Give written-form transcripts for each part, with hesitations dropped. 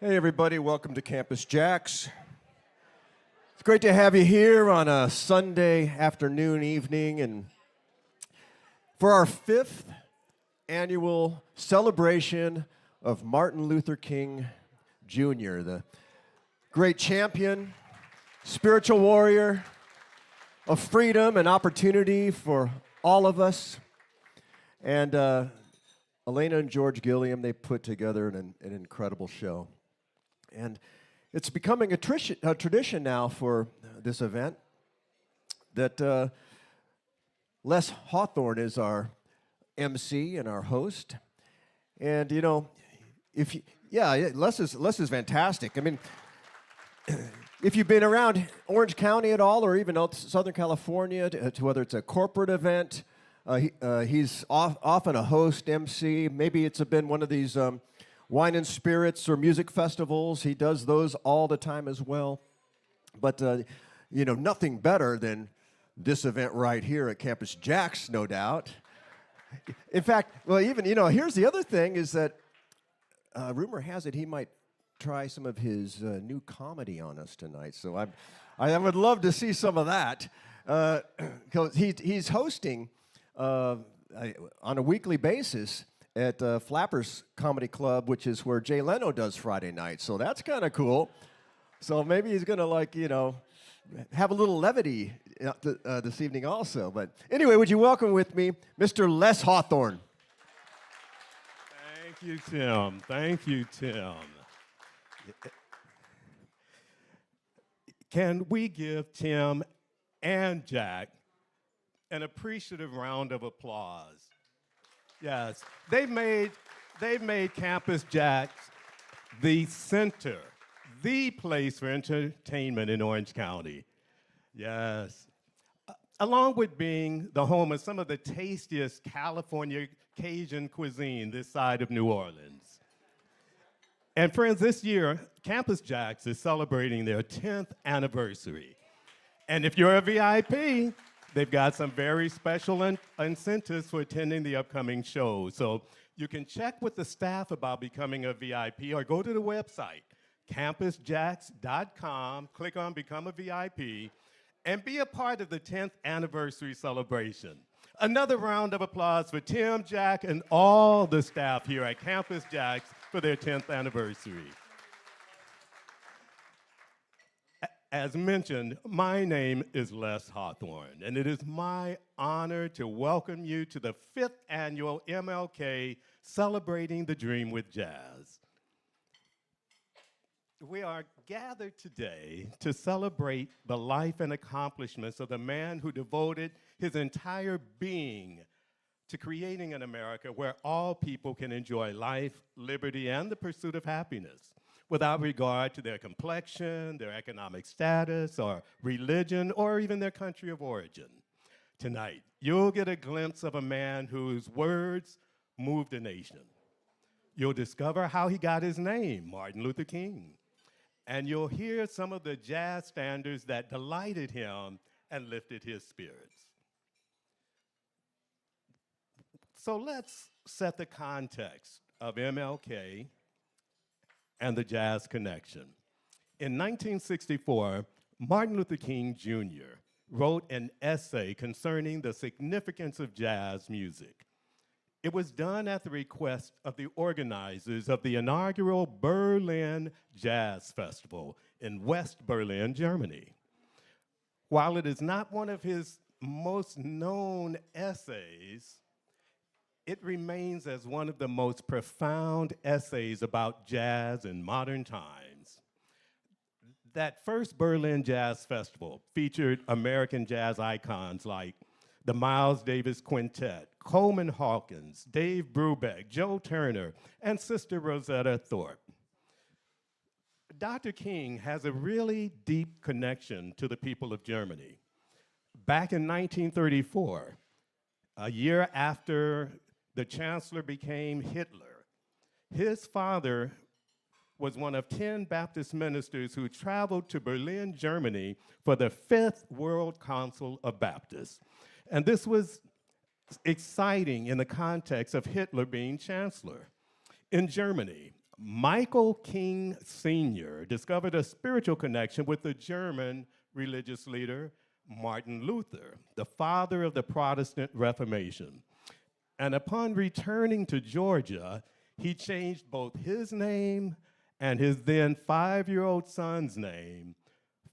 Hey everybody, welcome to Campus JAX. It's great to have you here on a Sunday afternoon, evening, and for our 5th annual celebration of Martin Luther King Jr., the great champion, spiritual warrior of freedom and opportunity for all of us. And Elena and George Gilliam, they put together an incredible show. And it's becoming a tradition now for this event that Les Hawthorne is our MC and our host. And you know, Les is fantastic. I mean, if you've been around Orange County at all, or even out Southern California, to whether it's a corporate event, he's often a host MC. Maybe it's been one of these wine and spirits or music festivals. He does those all the time as well. But, you know, nothing better than this event right here at Campus JAX, no doubt. In fact, well, even, you know, here's the other thing is that rumor has it he might try some of his new comedy on us tonight. So I would love to see some of that. Because he's hosting on a weekly basis at Flappers Comedy Club, which is where Jay Leno does Friday night. So that's kind of cool. So maybe he's going to, like, you know, have a little levity this evening also. But anyway, would you welcome with me Mr. Les Hawthorne? Thank you, Tim. Thank you, Tim. Can we give Tim and Jack an appreciative round of applause? Yes, they've made Campus JAX the center, the place for entertainment in Orange County. Yes, along with being the home of some of the tastiest California Cajun cuisine this side of New Orleans. And friends, this year, Campus JAX is celebrating their 10th anniversary. And if you're a VIP, they've got some very special incentives for attending the upcoming shows. So you can check with the staff about becoming a VIP or go to the website, campusjax.com, click on Become a VIP, and be a part of the 10th anniversary celebration. Another round of applause for Tim, Jack, and all the staff here at Campus JAX for their 10th anniversary. As mentioned, my name is Les Hawthorne, and it is my honor to welcome you to the 5th annual MLK Celebrating the Dream with Jazz. We are gathered today to celebrate the life and accomplishments of the man who devoted his entire being to creating an America where all people can enjoy life, liberty, and the pursuit of happiness, without regard to their complexion, their economic status, or religion, or even their country of origin. Tonight, you'll get a glimpse of a man whose words moved a nation. You'll discover how he got his name, Martin Luther King. And you'll hear some of the jazz standards that delighted him and lifted his spirits. So let's set the context of MLK and the Jazz Connection. In 1964, Martin Luther King Jr. wrote an essay concerning the significance of jazz music. It was done at the request of the organizers of the inaugural Berlin Jazz Festival in West Berlin, Germany. While it is not one of his most known essays, it remains as one of the most profound essays about jazz in modern times. That first Berlin Jazz Festival featured American jazz icons like the Miles Davis Quintet, Coleman Hawkins, Dave Brubeck, Joe Turner, and Sister Rosetta Thorpe. Dr. King has a really deep connection to the people of Germany. Back in 1934, a year after the chancellor became Hitler, his father was one of 10 Baptist ministers who traveled to Berlin, Germany for the 5th World Council of Baptists. And this was exciting in the context of Hitler being chancellor. In Germany, Michael King Sr. discovered a spiritual connection with the German religious leader Martin Luther, the father of the Protestant Reformation. And upon returning to Georgia, he changed both his name and his then 5-year-old son's name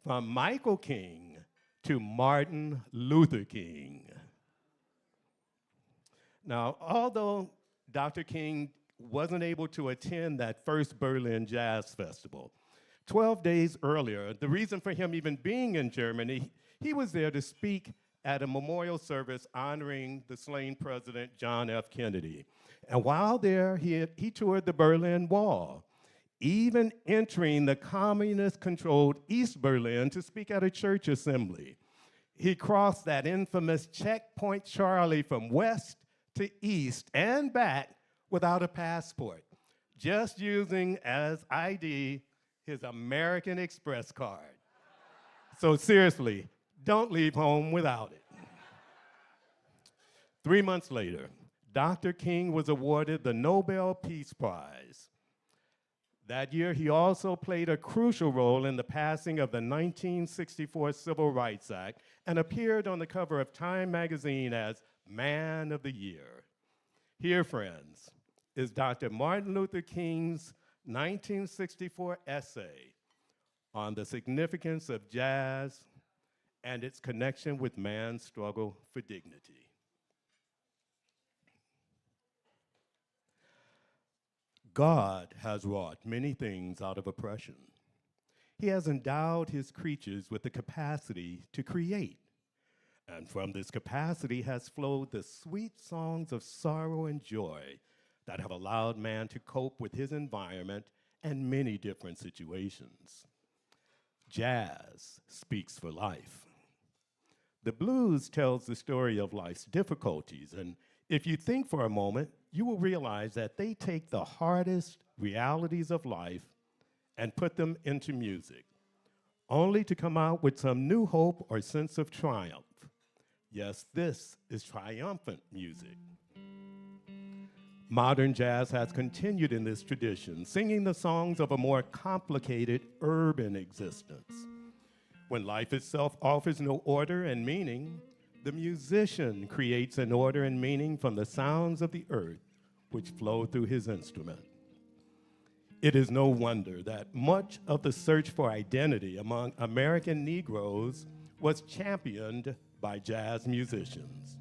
from Michael King to Martin Luther King. Now, although Dr. King wasn't able to attend that first Berlin Jazz Festival, 12 days earlier, the reason for him even being in Germany, he was there to speak at a memorial service honoring the slain President John F. Kennedy. And while there, he toured the Berlin Wall, even entering the communist-controlled East Berlin to speak at a church assembly. He crossed that infamous checkpoint Charlie from west to east and back without a passport, just using as ID his American Express card. So seriously, don't leave home without it. 3 months later, Dr. King was awarded the Nobel Peace Prize. That year, he also played a crucial role in the passing of the 1964 Civil Rights Act and appeared on the cover of Time magazine as Man of the Year. Here, friends, is Dr. Martin Luther King's 1964 essay on the significance of jazz and its connection with man's struggle for dignity. God has wrought many things out of oppression. He has endowed his creatures with the capacity to create. And from this capacity has flowed the sweet songs of sorrow and joy that have allowed man to cope with his environment and many different situations. Jazz speaks for life. The blues tells the story of life's difficulties, and if you think for a moment, you will realize that they take the hardest realities of life and put them into music, only to come out with some new hope or sense of triumph. Yes, this is triumphant music. Modern jazz has continued in this tradition, singing the songs of a more complicated urban existence. When life itself offers no order and meaning, the musician creates an order and meaning from the sounds of the earth which flow through his instrument. It is no wonder that much of the search for identity among American Negroes was championed by jazz musicians.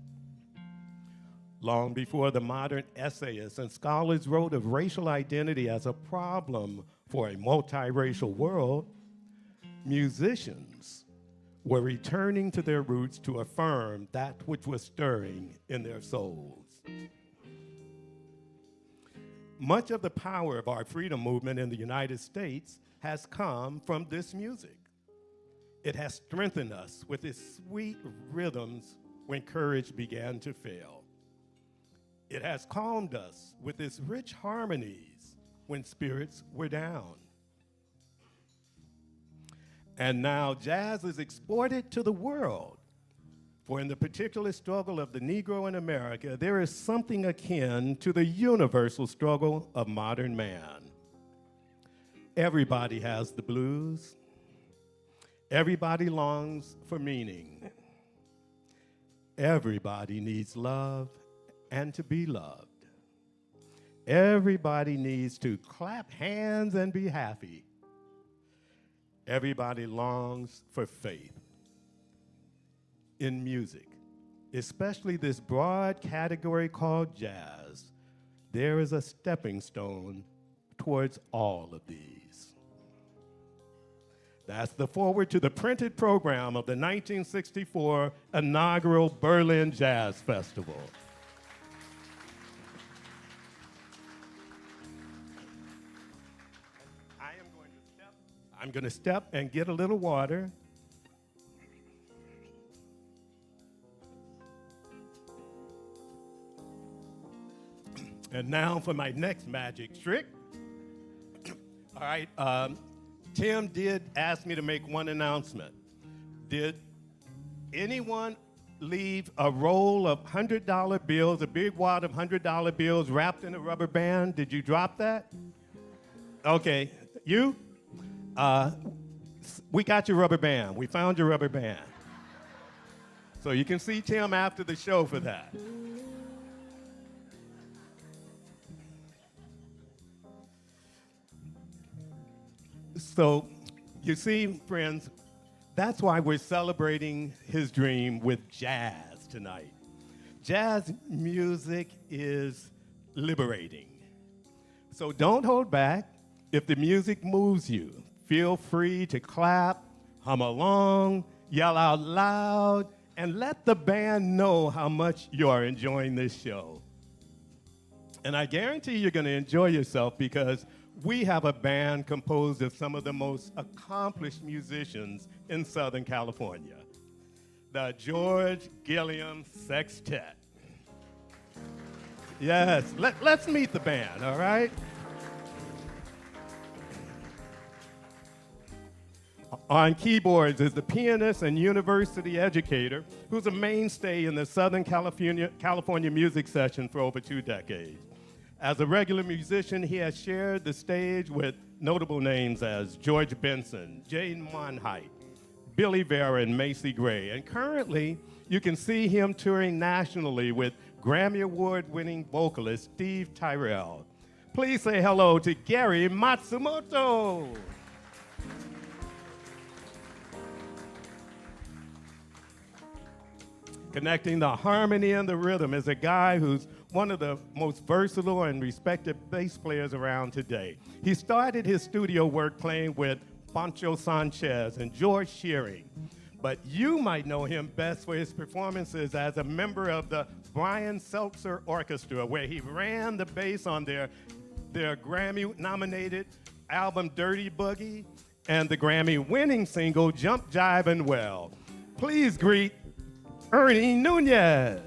Long before the modern essayists and scholars wrote of racial identity as a problem for a multiracial world, musicians were returning to their roots to affirm that which was stirring in their souls. Much of the power of our freedom movement in the United States has come from this music. It has strengthened us with its sweet rhythms when courage began to fail. It has calmed us with its rich harmonies when spirits were down. And now jazz is exported to the world. For in the particular struggle of the Negro in America, there is something akin to the universal struggle of modern man. Everybody has the blues. Everybody longs for meaning. Everybody needs love and to be loved. Everybody needs to clap hands and be happy. Everybody longs for faith. In music, especially this broad category called jazz, there is a stepping stone towards all of these. That's the foreword to the printed program of the 1964 inaugural Berlin Jazz Festival. I'm going to step and get a little water. And now for my next magic trick. All right, Tim did ask me to make one announcement. Did anyone leave a roll of $100 bills, a big wad of $100 bills wrapped in a rubber band? Did you drop that? Okay, you? We got your rubber band. We found your rubber band. So you can see Tim after the show for that. So you see, friends, that's why we're celebrating his dream with jazz tonight. Jazz music is liberating. So don't hold back. If the music moves you, feel free to clap, hum along, yell out loud, and let the band know how much you are enjoying this show. And I guarantee you're going to enjoy yourself because we have a band composed of some of the most accomplished musicians in Southern California, the George Gilliam Sextet. Yes, let's meet the band, all right? On keyboards is the pianist and university educator who's a mainstay in the Southern California music session for over 2 decades. As a regular musician, he has shared the stage with notable names as George Benson, Jane Monheit, Billy Vera, and Macy Gray. And currently, you can see him touring nationally with Grammy Award-winning vocalist Steve Tyrell. Please say hello to Gary Matsumoto. Connecting the harmony and the rhythm is a guy who's one of the most versatile and respected bass players around today. He started his studio work playing with Pancho Sanchez and George Shearing, but you might know him best for his performances as a member of the Brian Seltzer Orchestra, where he ran the bass on their Grammy-nominated album Dirty Boogie and the Grammy-winning single Jump Jivin' Well. Please greet Ernie Nunez.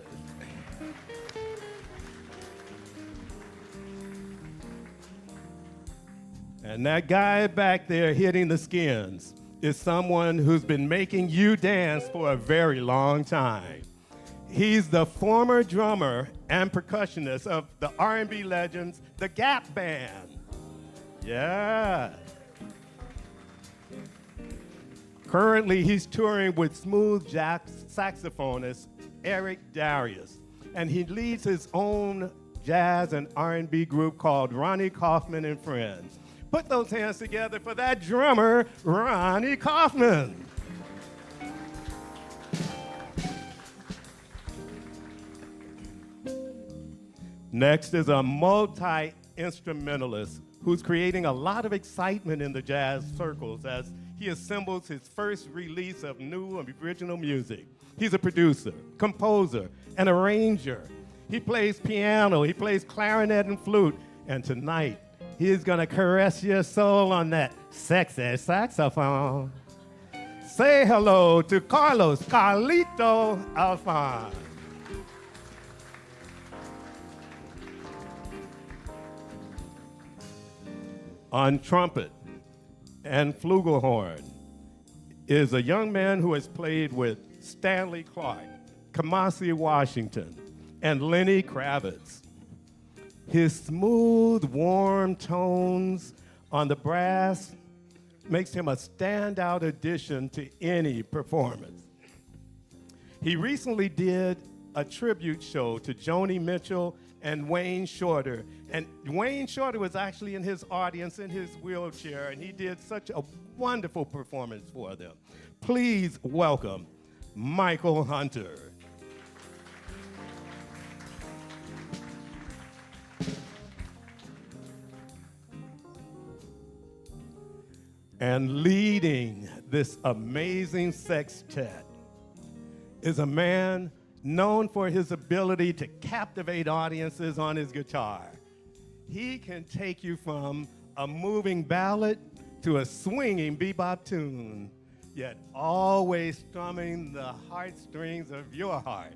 And that guy back there hitting the skins is someone who's been making you dance for a very long time. He's the former drummer and percussionist of the R&B legends, the Gap Band. Yeah. Currently, he's touring with smooth jazz saxophonist Eric Darius, and he leads his own jazz and R&B group called Ronnie Kaufman and Friends. Put those hands together for that drummer, Ronnie Kaufman. Next is a multi-instrumentalist who's creating a lot of excitement in the jazz circles as he assembles his first release of new and original music. He's a producer, composer, and arranger. He plays piano, he plays clarinet and flute, and tonight he's gonna caress your soul on that sexy saxophone. Say hello to Carlos Carlito Alfon. On trumpet and flugelhorn is a young man who has played with Stanley Clarke, Kamasi Washington, and Lenny Kravitz. His smooth, warm tones on the brass makes him a standout addition to any performance. He recently did a tribute show to Joni Mitchell and Wayne Shorter. And Wayne Shorter was actually in his audience in his wheelchair, and he did such a wonderful performance for them. Please welcome Michael Hunter. And leading this amazing sextet is a man known for his ability to captivate audiences on his guitar. He can take you from a moving ballad to a swinging bebop tune, yet always strumming the heartstrings of your heart.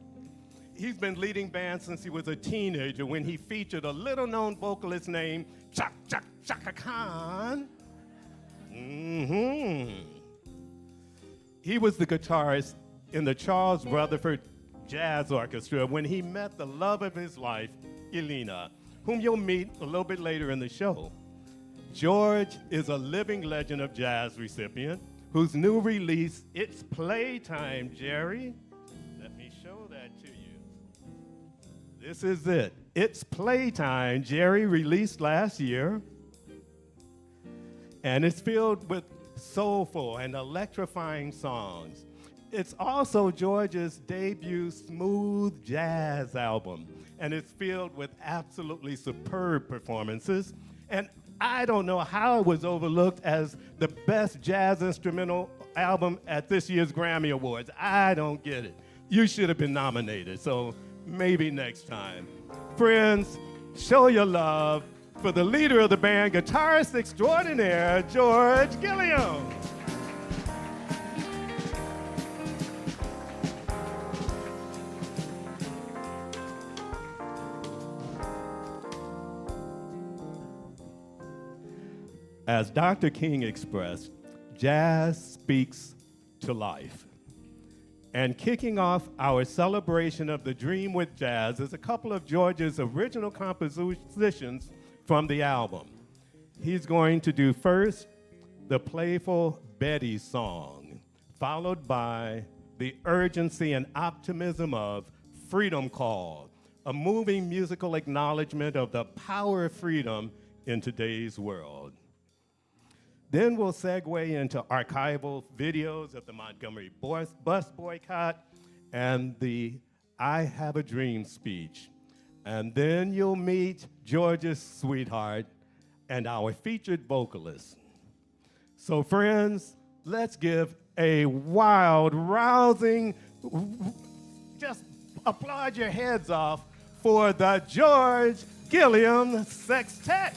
He's been leading bands since he was a teenager when he featured a little-known vocalist named Chaka Khan. He was the guitarist in the Charles Rutherford Jazz Orchestra when he met the love of his life, Elena, whom you'll meet a little bit later in the show. George is a living legend of jazz recipient whose new release, It's Playtime, Jerry. Let me show that to you. This is it. It's Playtime, Jerry, released last year. And it's filled with soulful and electrifying songs. It's also George's debut smooth jazz album, and it's filled with absolutely superb performances. And I don't know how it was overlooked as the best jazz instrumental album at this year's Grammy Awards. I don't get it. You should have been nominated, so maybe next time. Friends, show your love for the leader of the band, guitarist extraordinaire, George Gilliam. As Dr. King expressed, jazz speaks to life. And kicking off our celebration of the Dream with Jazz is a couple of George's original compositions from the album. He's going to do first the playful Betty song, followed by the urgency and optimism of Freedom Call, a moving musical acknowledgement of the power of freedom in today's world. Then we'll segue into archival videos of the Montgomery bus boycott and the I Have a Dream speech. And then you'll meet George's sweetheart and our featured vocalist. So friends, let's give a wild, rousing, just applaud your heads off for the George Gilliam Sextet.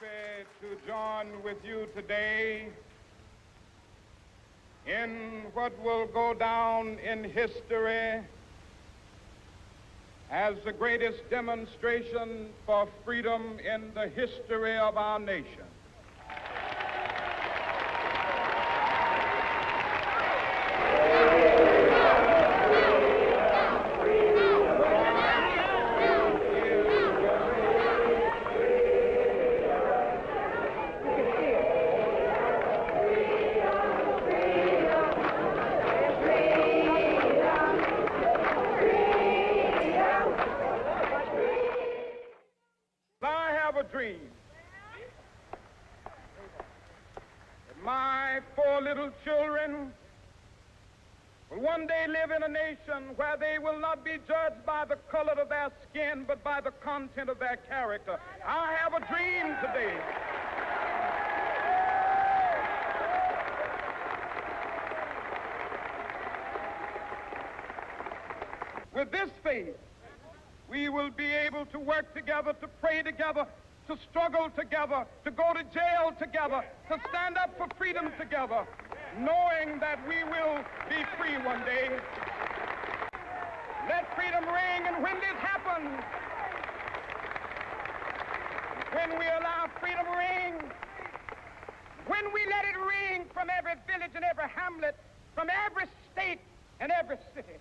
happy to join with you today in what will go down in history as the greatest demonstration for freedom in the history of our nation. I have a dream that my 4 little children will one day live in a nation where they will not be judged by the color of their skin, but by the content of their character. I have a dream today. With this faith, we will be able to work together, to pray together, to struggle together, to go to jail together, to stand up for freedom together, knowing that we will be free one day. Let freedom ring, and when this happens, when we allow freedom ring, when we let it ring from every village and every hamlet, from every state and every city,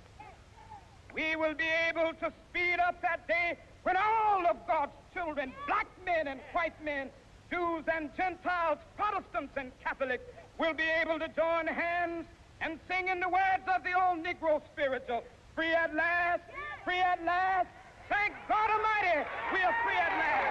we will be able to speed up that day when all of God's children, black men and white men, Jews and Gentiles, Protestants and Catholics, will be able to join hands and sing in the words of the old Negro spiritual, free at last, free at last. Thank God Almighty, we are free at last.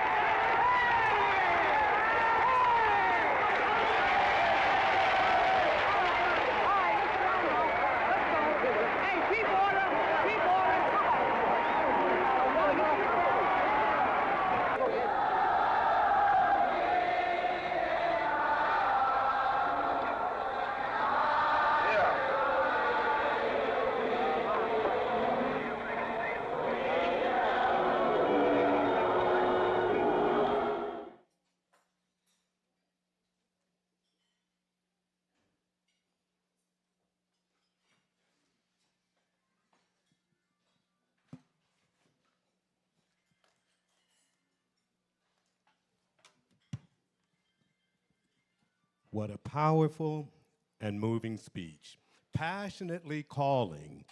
What a powerful and moving speech, passionately calling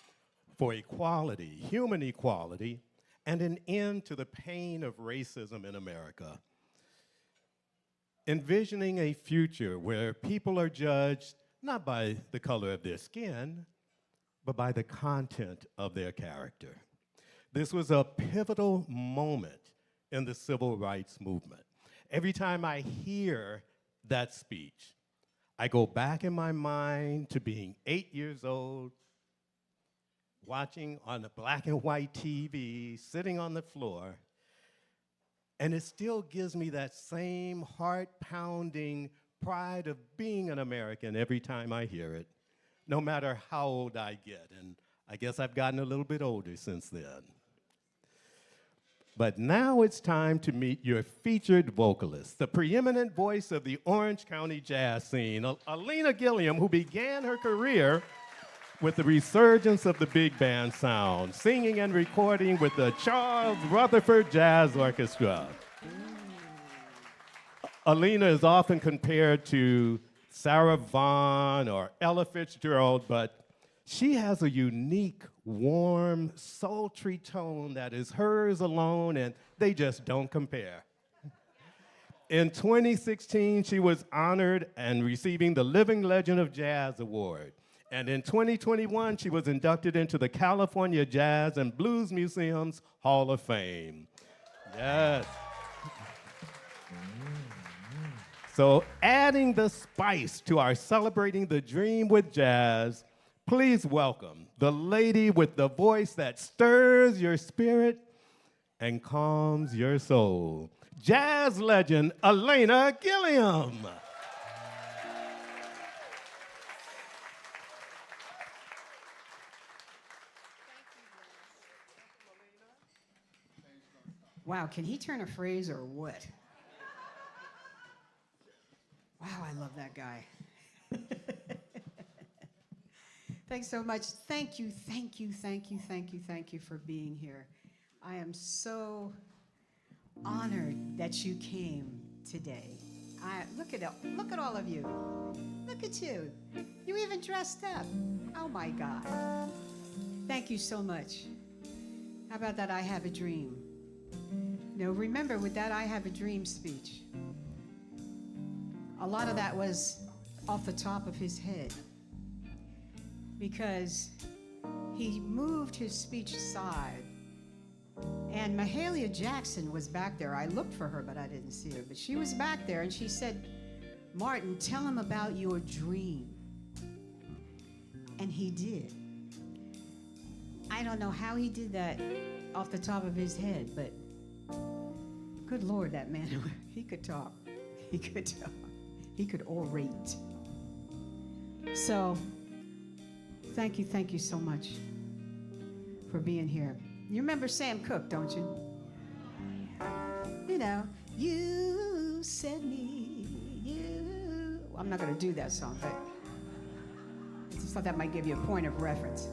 for equality, human equality, and an end to the pain of racism in America. Envisioning a future where people are judged not by the color of their skin, but by the content of their character. This was a pivotal moment in the civil rights movement. Every time I hear that speech, I go back in my mind to being 8 years old, watching on a black and white TV, sitting on the floor, and it still gives me that same heart-pounding pride of being an American every time I hear it, no matter how old I get. And I guess I've gotten a little bit older since then. But now it's time to meet your featured vocalist, the preeminent voice of the Orange County jazz scene, Alina Gilliam, who began her career with the resurgence of the big band sound, singing and recording with the Charles Rutherford Jazz Orchestra. Alina is often compared to Sarah Vaughan or Ella Fitzgerald, but she has a unique, warm, sultry tone that is hers alone, and they just don't compare. In 2016, she was honored and receiving the Living Legend of Jazz Award. And in 2021, she was inducted into the California Jazz and Blues Museum's Hall of Fame. Yes. So adding the spice to our Celebrating the Dream with Jazz, please welcome the lady with the voice that stirs your spirit and calms your soul, jazz legend Alina Gilliam. Wow, can he turn a phrase or what? that guy. Thanks so much. Thank you, thank you, thank you, thank you, thank you for being here. I am so honored that you came today. Look at all of you. Look at you. You even dressed up. Oh my God. Thank you so much. How about that I have a dream? Now remember with that I have a dream speech, a lot of that was off the top of his head because he moved his speech aside. And Mahalia Jackson was back there. I looked for her, but I didn't see her. But she was back there, and she said, Martin, tell him about your dream. And he did. I don't know how he did that off the top of his head, but good Lord, that man, he could talk. He could talk. He could orate. So, thank you so much for being here. You remember Sam Cooke, don't you? You know, you said me, you. I'm not going to do that song, but I just thought that might give you a point of reference.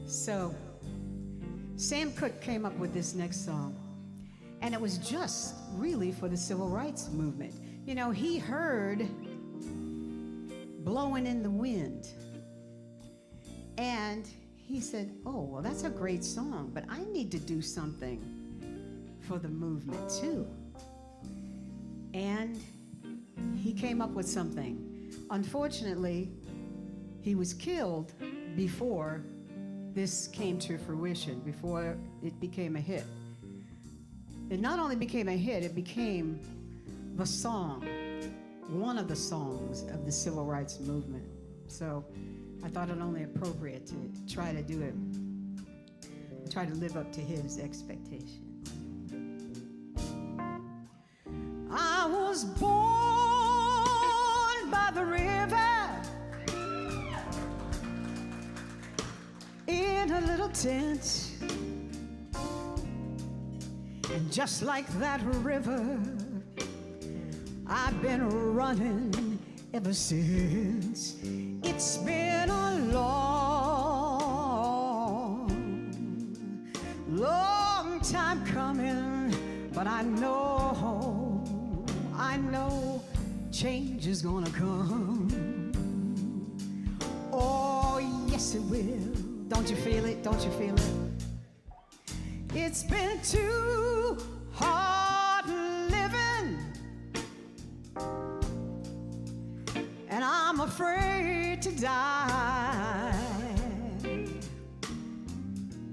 So, Sam Cooke came up with this next song, and it was just really for the civil rights movement. You know, he heard Blowing in the Wind, and he said, oh, well, that's a great song, but I need to do something for the movement too. And he came up with something. Unfortunately, he was killed before this came to fruition, before it became a hit. It not only became a hit, it became the song, one of the songs of the civil rights movement. So I thought it only appropriate to try to do it, try to live up to his expectations. I was born by the river in a little tent, and just like that river, I've been running ever since. It's been a long time coming, but I know change is gonna come. Oh, yes it will. Don't you feel it? Don't you feel it? It's been too hard living, and I'm afraid to die.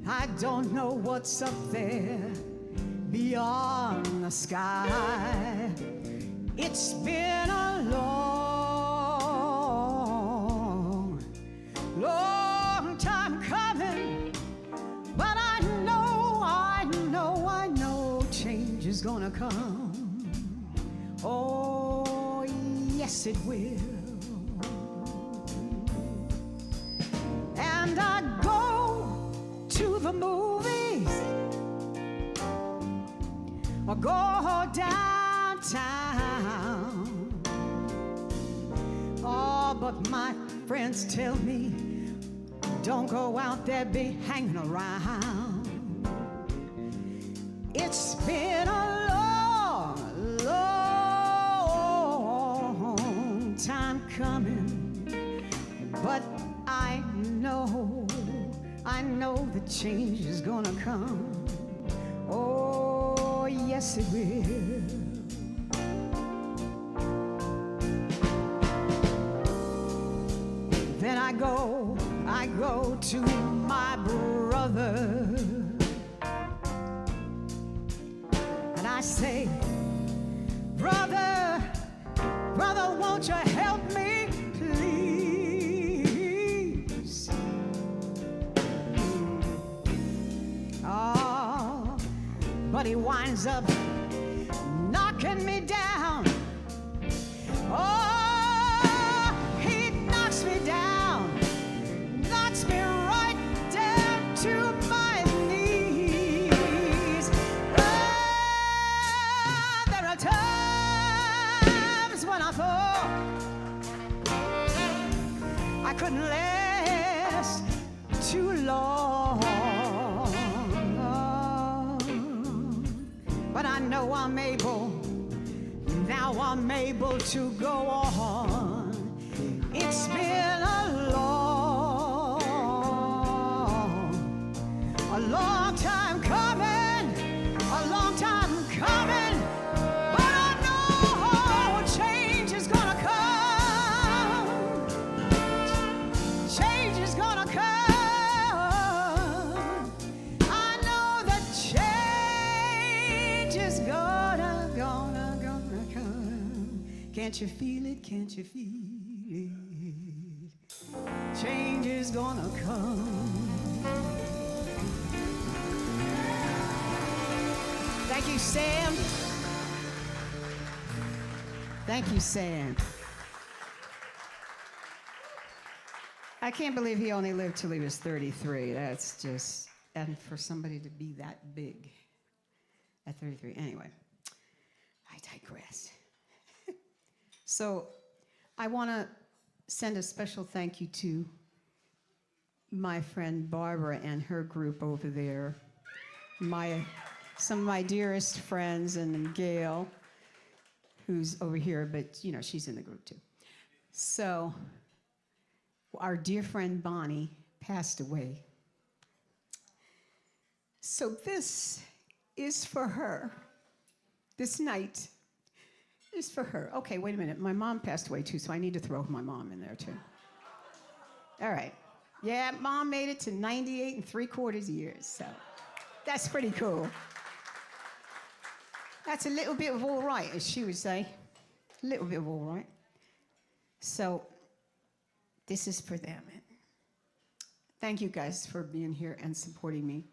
I don't know what's up there beyond the sky. It's been a long time coming, but I know change is gonna come. Oh, yes it will. And I go to the movies or go downtown. Oh, but my friends tell me, don't go out there, be hanging around. It's been a long time coming, but I know the change is gonna come. Oh, yes it will. Then I go to my brother, and I say, brother, won't you help me, please? Oh, but he winds up knocking me down. Oh, he knocks me down, knocks me right down to my knees. Oh, there are times when I fall, know I'm able, now I'm able to go on. It's been a long time coming, a long time coming, but I know change is gonna come. Change is gonna come. I know that change is gonna come. Can't you feel it? Can't you feel it? Change is gonna come. Thank you, Sam. Thank you, Sam. I can't believe he only lived till he was 33. That's just, and for somebody to be that big at 33. Anyway, I digress. So I want to send a special thank you to my friend Barbara and her group over there. Some of my dearest friends, and Gail, who's over here, but you know, she's in the group too. So our dear friend Bonnie passed away. So this is for her. This night is for her. Okay, wait a minute. My mom passed away too, so I need to throw my mom in there too. All right. Yeah, Mom made it to 98 3/4 years, so that's pretty cool. That's a little bit of all right, as she would say. A little bit of all right. So this is for them. Thank you guys for being here and supporting me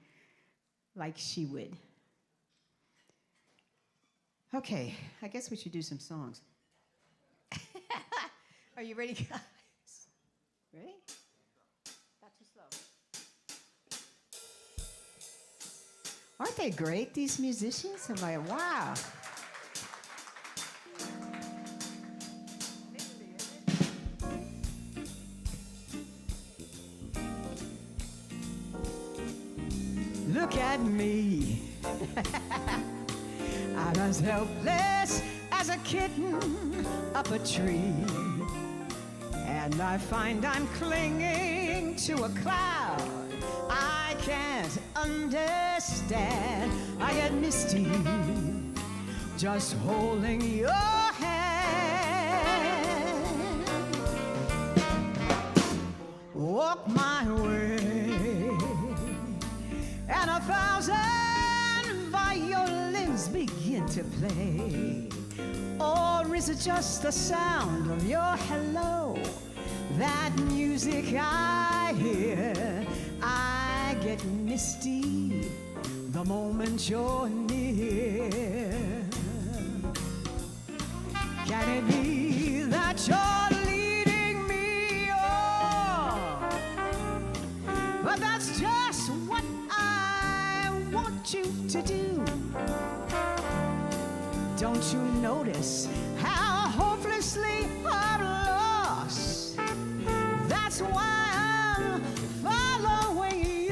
like she would. Okay, I guess we should do some songs. Are you ready, guys? Ready? Not too slow. Aren't they great, these musicians? I'm like, wow. Look at me. I was helpless as a kitten up a tree. And I find I'm clinging to a cloud I can't understand. I get misty just holding your hand. Walk my way, and 1,000 violins begin to play. Or is it just the sound of your hello? That music I hear, I get misty the moment you're near. Can it be that you're leading me on? But that's just what I want you to do. Don't you notice how hopelessly I'm lost? That's why I'm following you.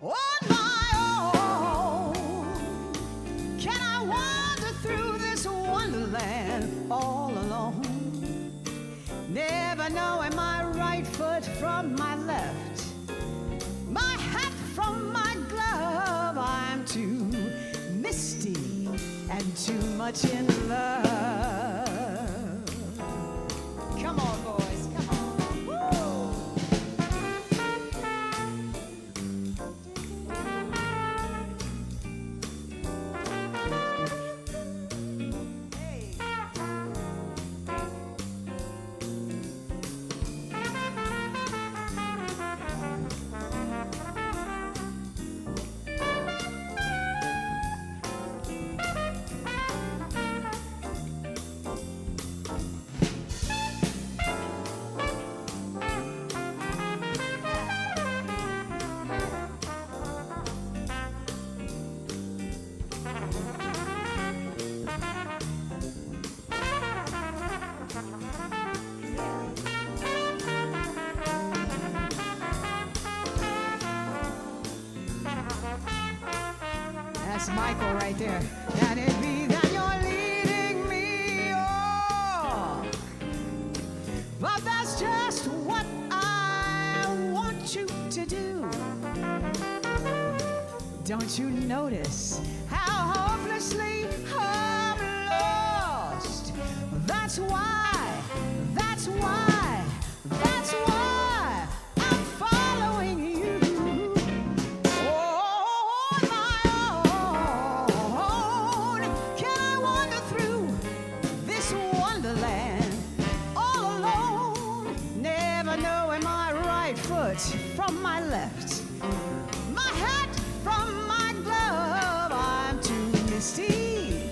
On my own, can I wander through this wonderland all alone? Never knowing my right foot from my left, my hat from my glove. I'm too misty and too much in love. Come on, boys, come on. Woo! Hey. That's Michael right there. Can it be that you're leading me on? But that's just what I want you to do. Don't you notice how hopelessly I'm lost? That's why, that's why, that's why I'm following you. On my own, can I wander through this wonderland all alone, never knowing my right foot from my left, my hat from my glove? I'm too misty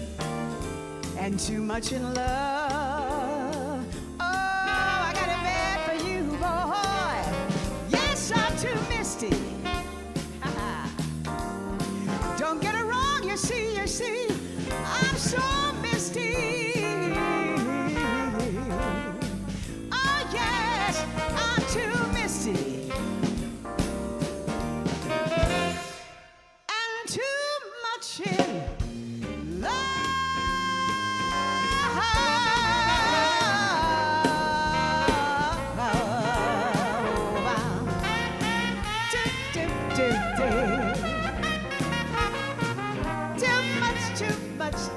and too much in love. Oh, I got a bad for you, boy. Yes, I'm too misty. Don't get it wrong, you see, I'm so misty. Oh, yes, I'm too misty. And too much in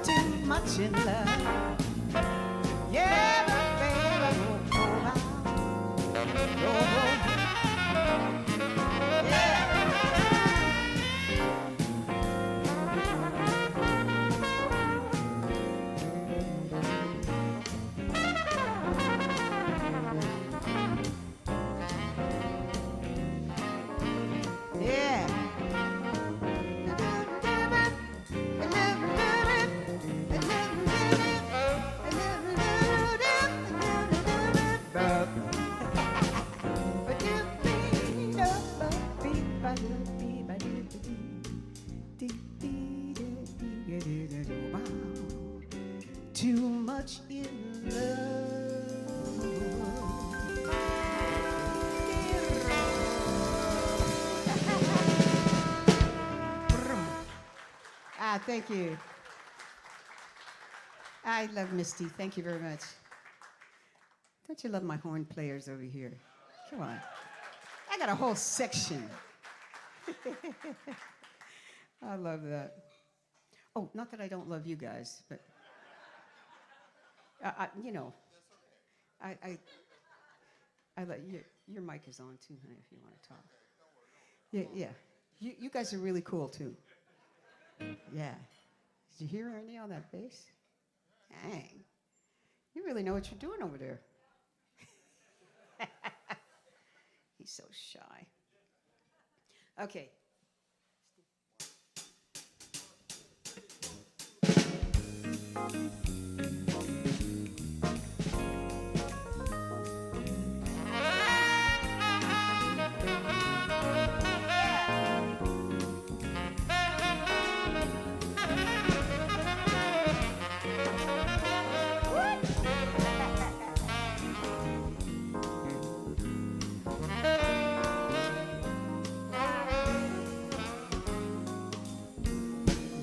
too much in love. Yeah, baby, yeah. Too much in love. Ah, thank you. I love Misty. Thank you very much. Don't you love my horn players over here? Come on. I got a whole section. I love that. Oh, not that I don't love you guys, but you know, I let your mic is on too, honey, if you want to talk. Yeah. You guys are really cool too. Yeah. Did you hear any on that bass? Dang. You really know what you're doing over there. He's so shy. Okay.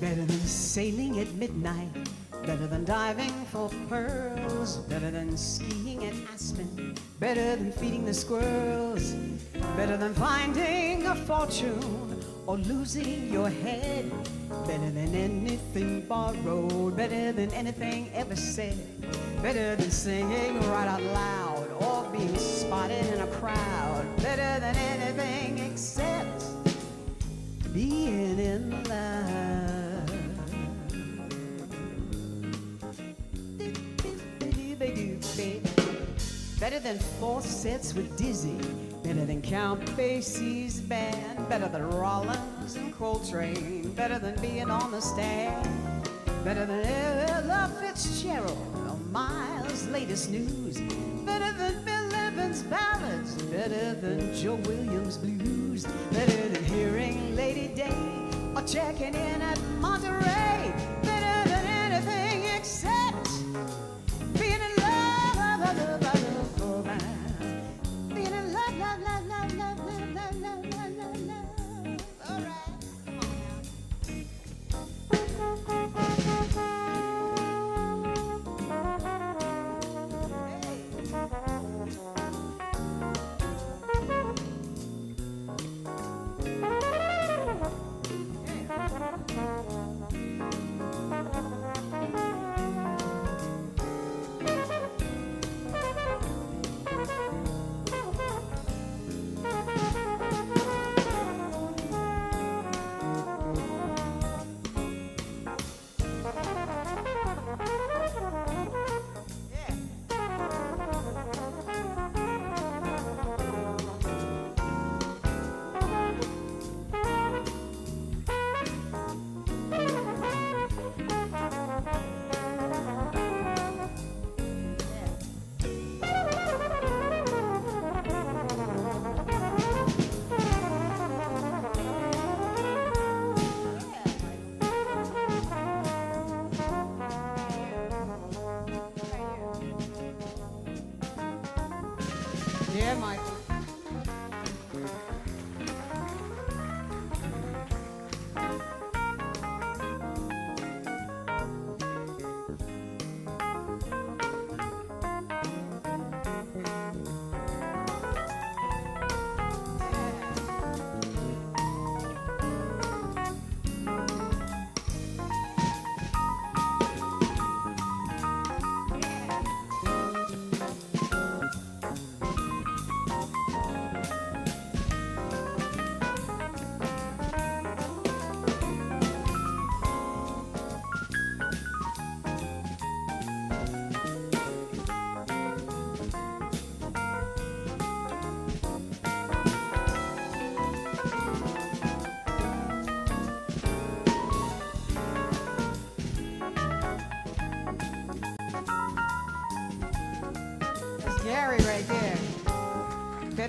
Better than sailing at midnight, better than diving for pearls, better than skiing at Aspen, better than feeding the squirrels, better than finding a fortune or losing your head, better than anything borrowed, better than anything ever said, better than singing right out loud or being spotted in a crowd, better than anything except being in love. Better than fourth sets with Dizzy, better than Count Basie's band, better than Rollins and Coltrane, better than being on the stand, better than Ella Fitzgerald or Miles' latest news, better than Bill Evans' ballads, better than Joe Williams' blues, better than hearing Lady Day or checking in at Monterey, better than anything except being in love. Being in love, love, love, love, love, love, love, love, love, love, love. All right, come on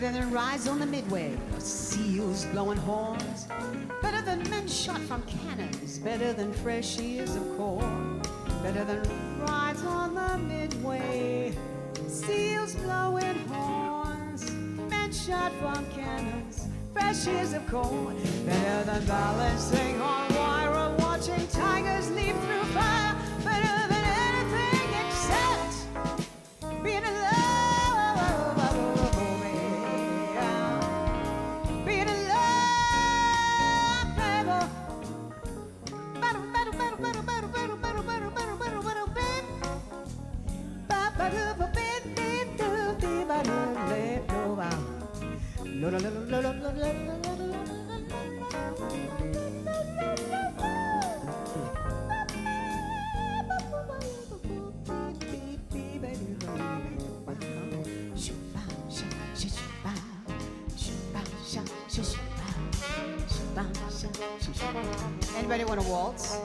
better than rides on the midway, or seals blowing horns, better than men shot from cannons, better than fresh ears of corn, better than rides on the midway, seals blowing horns, men shot from cannons, fresh ears of corn, better than balancing on wire or watching tigers leap through fire, better than anything except being in love. Being in love, baby. Better, better, better, better, better, better, better, better, better, better, better, baby. Anybody want to waltz?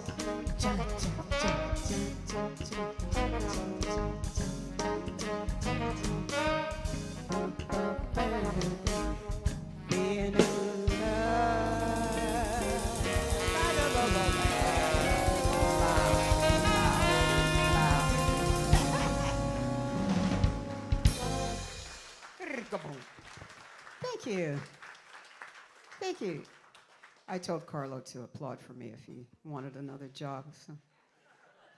Being in Thank you. Thank you. I told Carlo to applaud for me if he wanted another job. So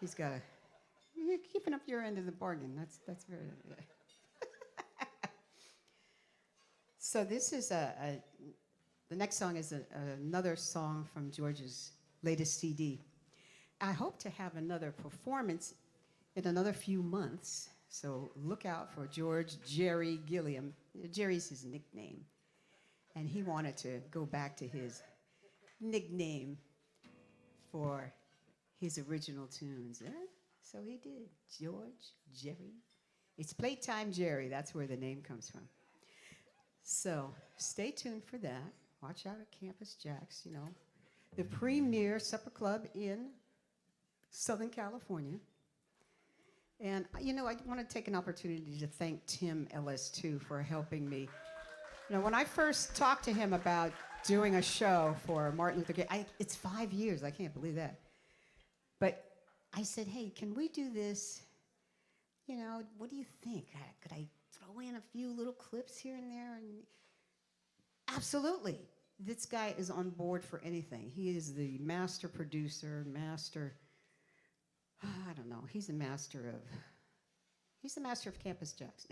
he's got to. You're keeping up your end of the bargain. That's very. Yeah. So this is the next song is another song from George's latest CD. I hope to have another performance in another few months. So look out for George Jerry Gilliam. Jerry's his nickname. And he wanted to go back to his nickname for his original tunes. So he did. George Jerry. It's Playtime Jerry. That's where the name comes from. So stay tuned for that. Watch out at Campus Jax, you know. The premier supper club in Southern California. And, you know, I want to take an opportunity to thank Tim Ellis, too, for helping me. You know, when I first talked to him about doing a show for Martin Luther King, it's 5 years. I can't believe that. But I said, hey, can we do this? You know, what do you think? Could I throw in a few little clips here and there? And absolutely. This guy is on board for anything. He is the master producer, I don't know. He's the master of Campus Jax.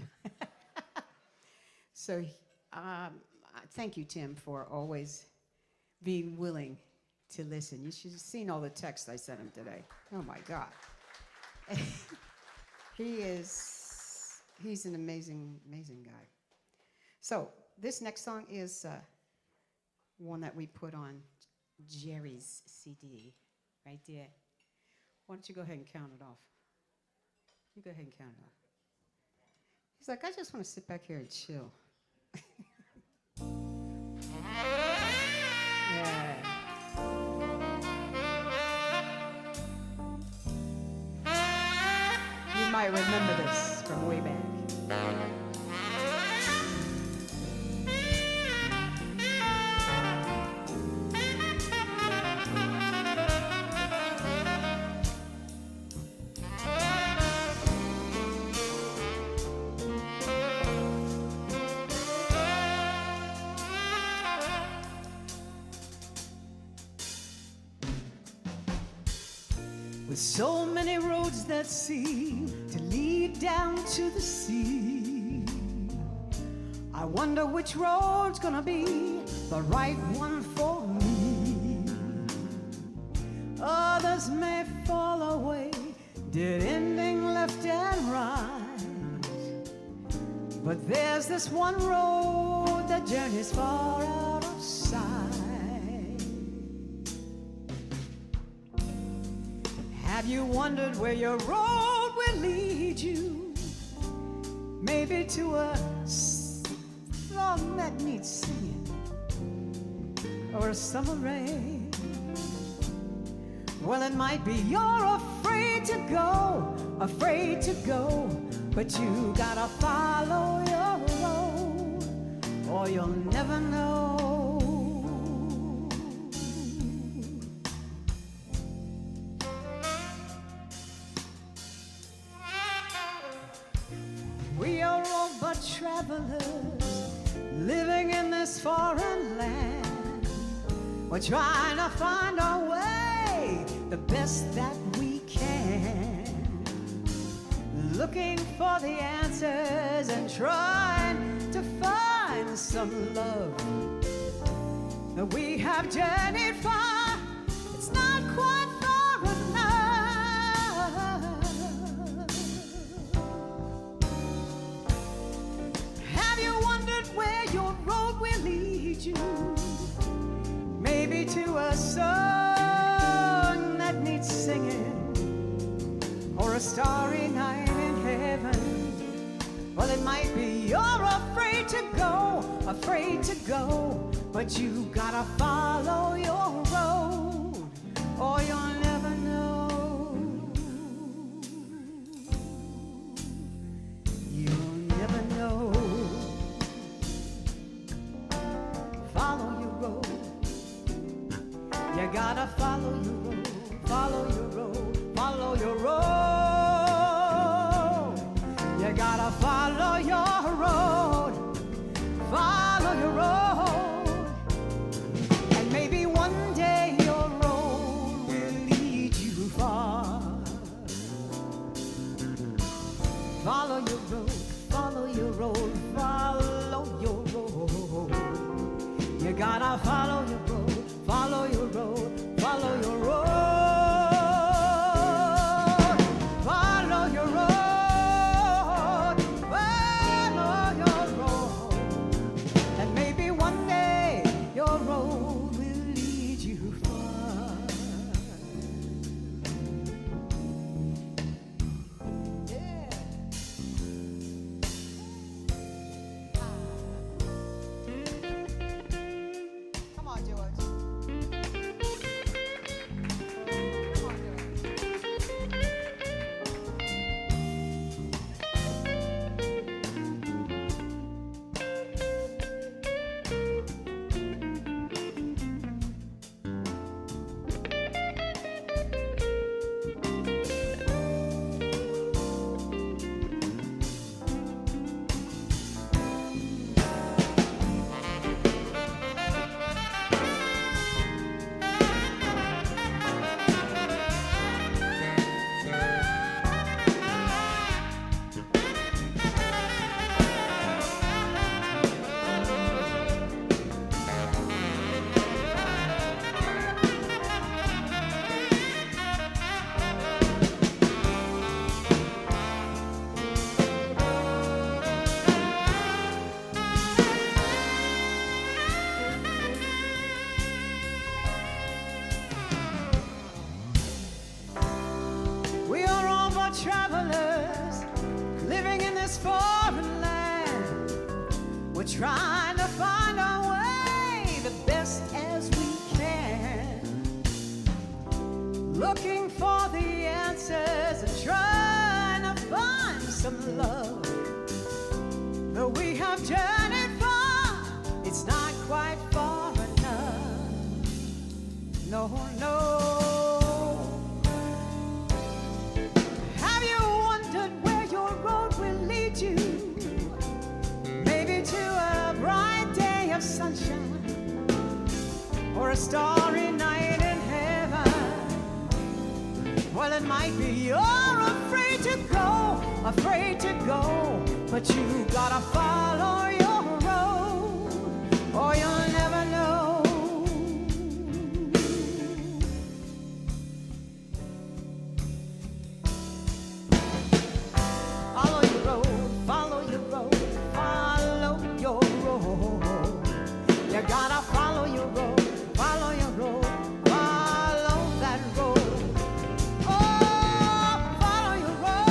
So thank you, Tim, for always being willing to listen. You should have seen all the texts I sent him today. Oh my God. He's an amazing, amazing guy. So this next song is one that we put on Jerry's CD, right there. Why don't you go ahead and count it off? You go ahead and count it off. He's like, I just want to sit back here and chill. Yeah. You might remember this from way back. With so many roads that seem to lead down to the sea, I wonder which road's gonna be the right one for me. Others may fall away, dead ending left and right, but there's this one road that journeys far out of sight. Have you wondered where your road will lead you? Maybe to a song that needs singing, or a summer rain. Well, it might be you're afraid to go, but you gotta follow your road. or you'll never know. We are all but travelers living in this foreign land. We're trying to find our way the best that we can, looking for the answers and trying to find some love. We have journeyed far, it's not quite far enough. Have you wondered where your road will lead you? Maybe to a song that needs singing, or a starry night in heaven. Well, it might be you're afraid to go, but you gotta follow your road, or you'll never know. You'll never know. Follow your road. You gotta follow your road, follow your road, follow your road. You gotta follow your road, follow your road. And maybe one day your road will lead you far. Follow your road, follow your road, follow your road. You gotta follow your road, follow your road, follow your road. Follow your road, follow your road. And maybe one day your road will lead you far. Yeah. Come on, George. Come on, George. We are all but travelers living in this foreign land. We're trying to find our way the best as we can, looking for the answers and trying to find some love. Though we have journeyed far, it's not quite far enough. No, no. Have you wondered where your road will lead you? Maybe to a bright day of sunshine, or a starry night in heaven. Well, it might be you're afraid to go, but you gotta follow your road, or you'll never know. Follow your road, follow your road, follow your road. You gotta follow your road, follow your road, follow that road. Oh, follow your road.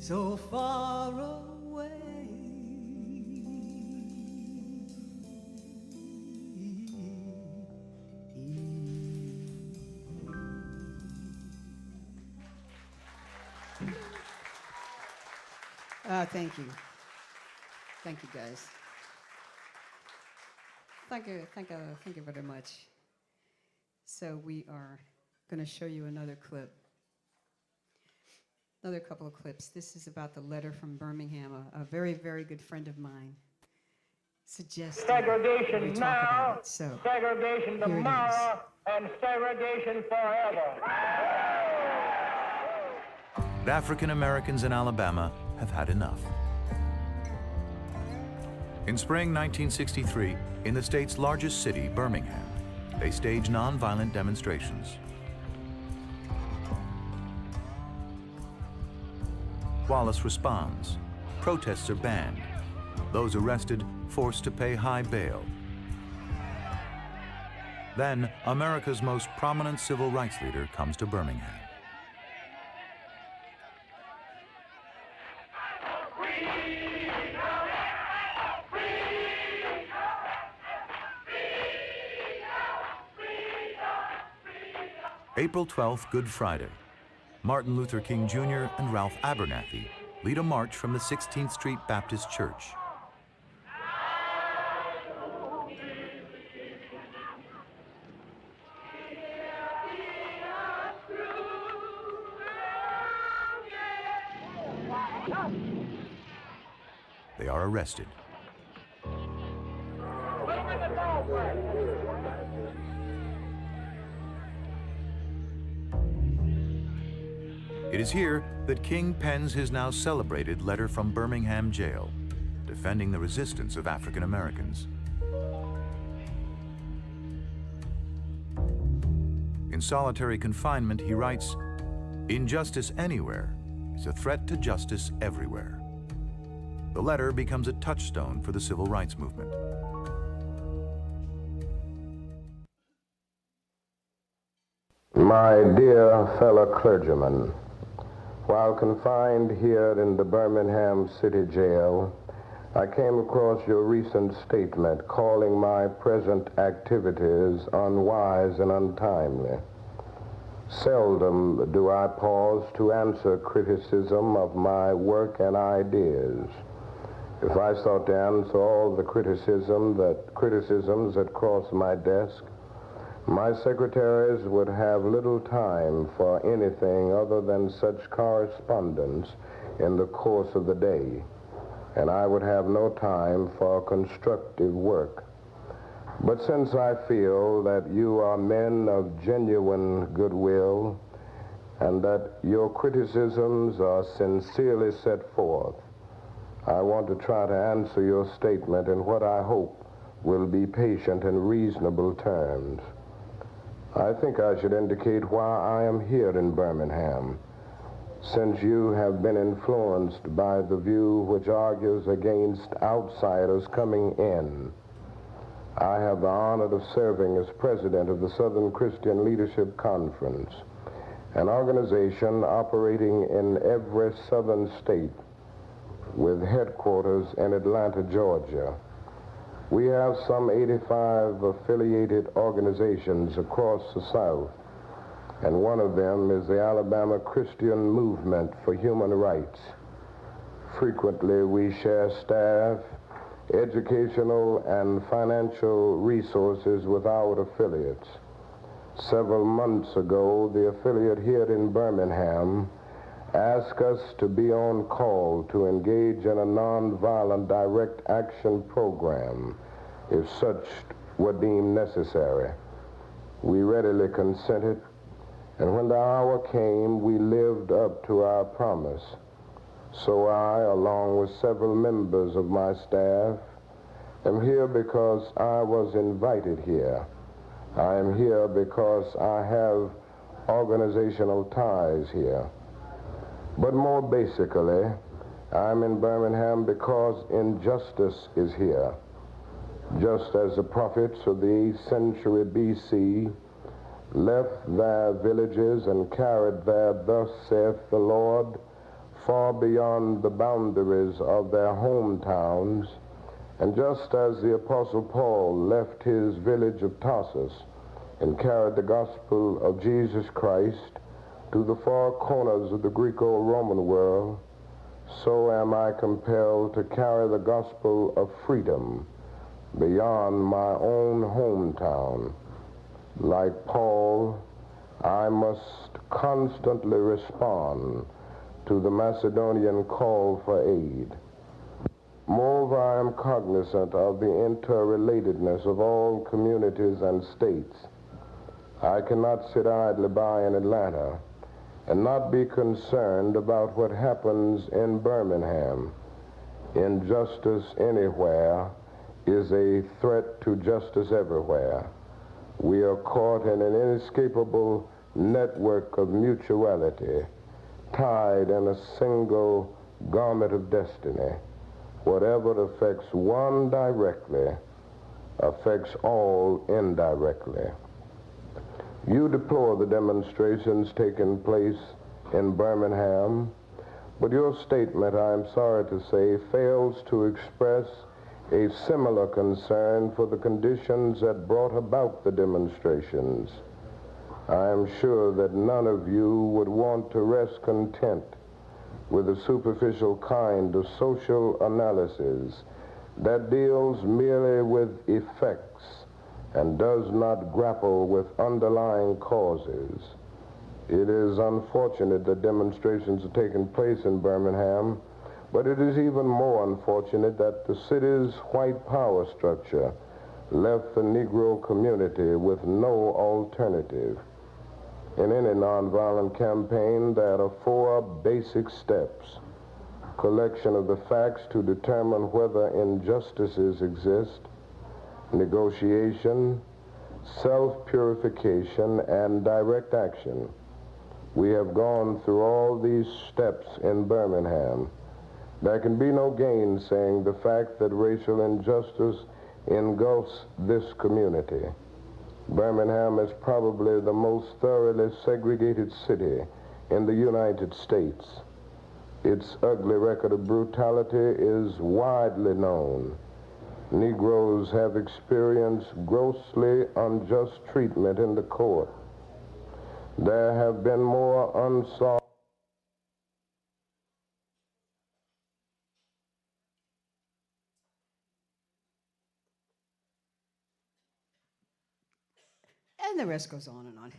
so far away. Thank you. Thank you, guys. Thank you very much. So we are going to show you another clip. Another couple of clips. This is about the letter from Birmingham. A very, very good friend of mine suggested Segregation we talk now, about it. So segregation here it tomorrow, and segregation forever. African Americans in Alabama have had enough. In spring 1963, in the state's largest city, Birmingham, they stage nonviolent demonstrations. Wallace responds. Protests are banned. Those arrested forced to pay high bail. Then, America's most prominent civil rights leader comes to Birmingham. April 12th, Good Friday. Martin Luther King Jr. and Ralph Abernathy lead a march from the 16th Street Baptist Church. They are arrested. It is here that King pens his now celebrated letter from Birmingham jail, defending the resistance of African Americans. In solitary confinement, he writes, "Injustice anywhere is a threat to justice everywhere." The letter becomes a touchstone for the civil rights movement. My dear fellow clergymen, while confined here in the Birmingham City Jail, I came across your recent statement calling my present activities unwise and untimely. Seldom do I pause to answer criticism of my work and ideas. If I sought to answer all the criticisms that cross my desk, my secretaries would have little time for anything other than such correspondence in the course of the day, and I would have no time for constructive work. But since I feel that you are men of genuine goodwill and that your criticisms are sincerely set forth, I want to try to answer your statement in what I hope will be patient and reasonable terms. I think I should indicate why I am here in Birmingham, since you have been influenced by the view which argues against outsiders coming in. I have the honor of serving as president of the Southern Christian Leadership Conference, an organization operating in every southern state with headquarters in Atlanta, Georgia. We have some 85 affiliated organizations across the South, and one of them is the Alabama Christian Movement for Human Rights. Frequently, we share staff, educational, and financial resources with our affiliates. Several months ago, the affiliate here in Birmingham asked us to be on call to engage in a nonviolent direct action program if such were deemed necessary. We readily consented, and when the hour came, we lived up to our promise. So I, along with several members of my staff, am here because I was invited here. I am here because I have organizational ties here. But more basically, I'm in Birmingham because injustice is here. Just as the prophets of the 8th century BC left their villages and carried their "Thus saith the Lord" far beyond the boundaries of their hometowns. And just as the Apostle Paul left his village of Tarsus and carried the gospel of Jesus Christ to the far corners of the Greco-Roman world, so am I compelled to carry the gospel of freedom beyond my own hometown. Like Paul, I must constantly respond to the Macedonian call for aid. Moreover, I am cognizant of the interrelatedness of all communities and states. I cannot sit idly by in Atlanta and not be concerned about what happens in Birmingham. Injustice anywhere is a threat to justice everywhere. We are caught in an inescapable network of mutuality, tied in a single garment of destiny. Whatever affects one directly affects all indirectly. You deplore the demonstrations taking place in Birmingham, but your statement, I am sorry to say, fails to express a similar concern for the conditions that brought about the demonstrations. I am sure that none of you would want to rest content with a superficial kind of social analysis that deals merely with effects and does not grapple with underlying causes. It is unfortunate that demonstrations are taking place in Birmingham, but it is even more unfortunate that the city's white power structure left the Negro community with no alternative. In any nonviolent campaign, there are 4 basic steps: collection of the facts to determine whether injustices exist, negotiation, self-purification, and direct action. We have gone through all these steps in Birmingham. There can be no gainsaying the fact that racial injustice engulfs this community. Birmingham is probably the most thoroughly segregated city in the United States. Its ugly record of brutality is widely known. Negroes have experienced grossly unjust treatment in the court. There have been more unsolved And the rest goes on and on.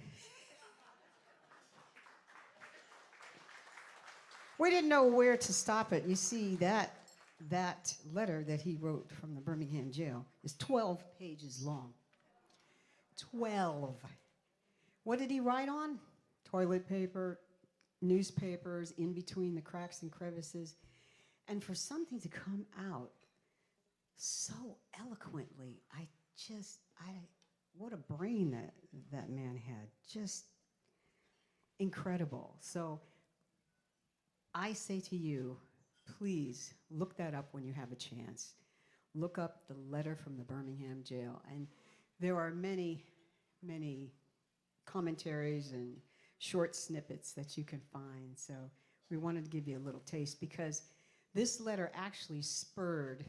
We didn't know where to stop it. You see, that letter that he wrote from the Birmingham jail is 12 pages long. 12. What did he write on? Toilet paper, newspapers, in between the cracks and crevices. And for something to come out so eloquently, what a brain that man had. Just incredible. So I say to you, please look that up when you have a chance. Look up the letter from the Birmingham jail. And there are many, many commentaries and short snippets that you can find. So we wanted to give you a little taste because this letter actually spurred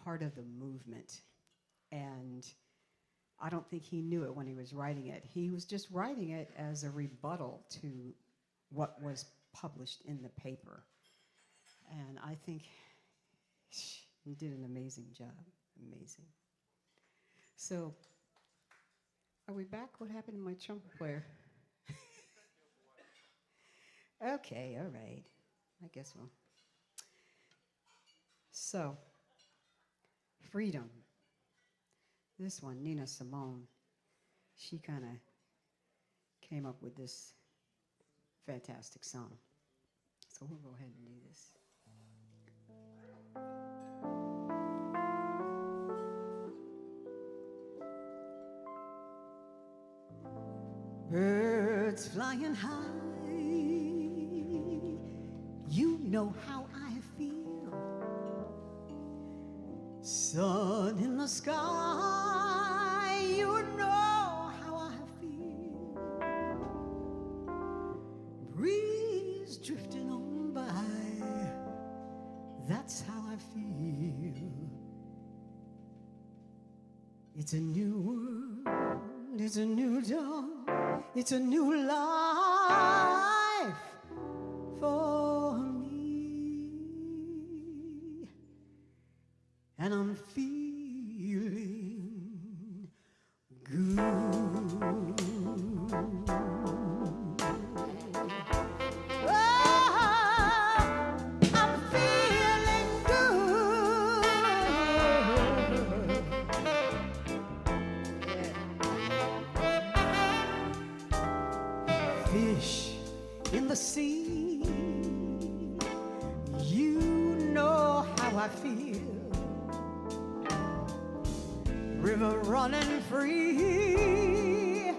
part of the movement. And I don't think he knew it when he was writing it. He was just writing it as a rebuttal to what was published in the paper. And I think he did an amazing job. Amazing. So, are we back? What happened to my trumpet player? Okay, all right. I guess we'll. So, freedom. This one, Nina Simone, she kind of came up with this fantastic song. So we'll go ahead and do this. Birds flying high, you know how I feel. Sun in the sky, you know how I feel. Breeze drifting on by, It's a new world, it's a new dawn, it's a new life for me. And I'm feeling good. Oh, I'm feeling good. Fish in the sea, you know how I feel. River running free,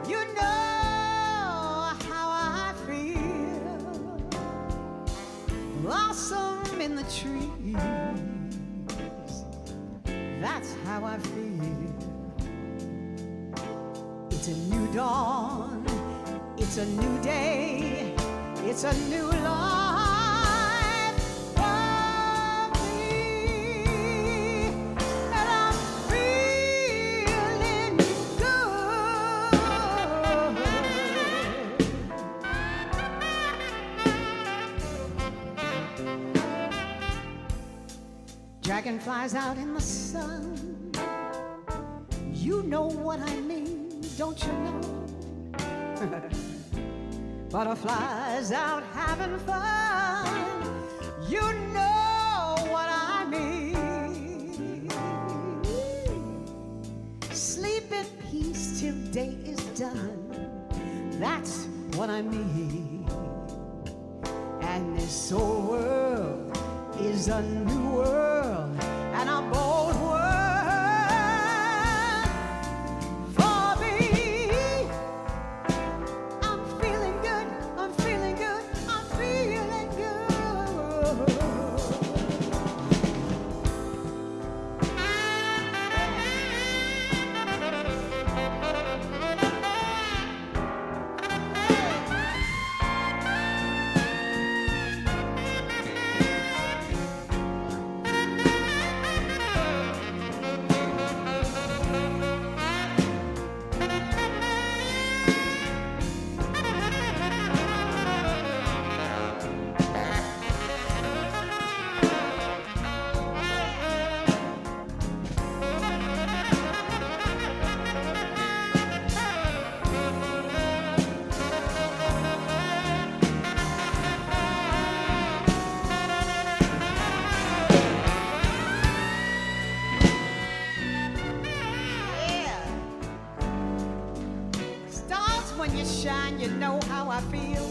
you know how I feel. Blossom in the trees, that's how I feel. It's a new dawn, it's a new day, it's a new life for me. And I'm feeling good. Dragonflies out in the sun, you know what I mean, don't you know? Butterflies out having fun, you know what I mean. Sleep in peace till day is done, that's what I mean. And this old world is a new world and a bold world. You know how I feel.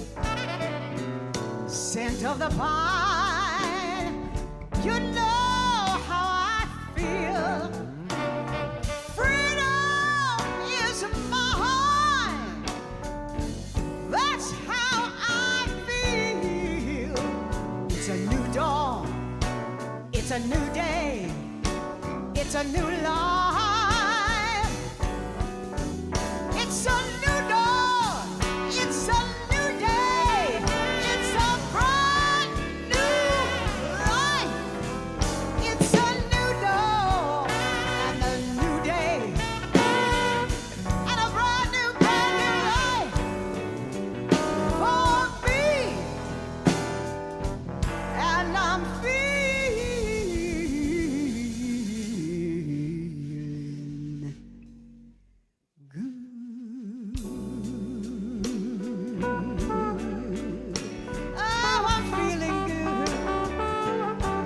Scent of the vine, you know how I feel. Freedom is mine, that's how I feel. It's a new dawn, it's a new day, it's a new life. It's a new dawn, it's a new day, it's a brand new life. It's a new dawn and a new day and a brand new life for me. And I'm feeling good. Oh, I'm feeling good.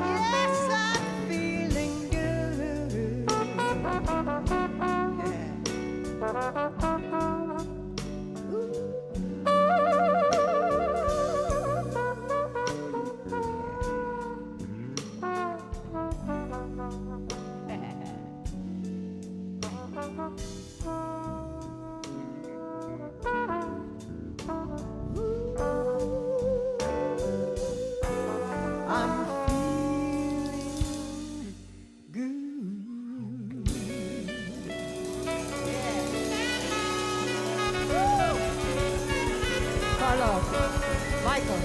Yes, I'm feeling good. I'm feeling good. Woo! Carlos, Michael.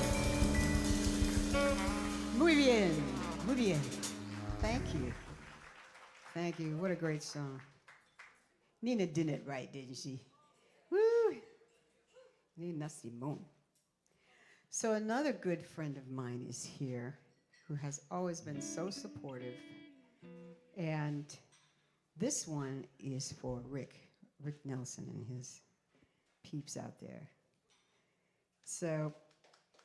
Muy bien, muy bien. Thank you. Thank you. What a great song. Nina did it right, didn't she? Woo! Nina Simone. So another good friend of mine is here who has always been so supportive. And this one is for Rick Nelson and his peeps out there. So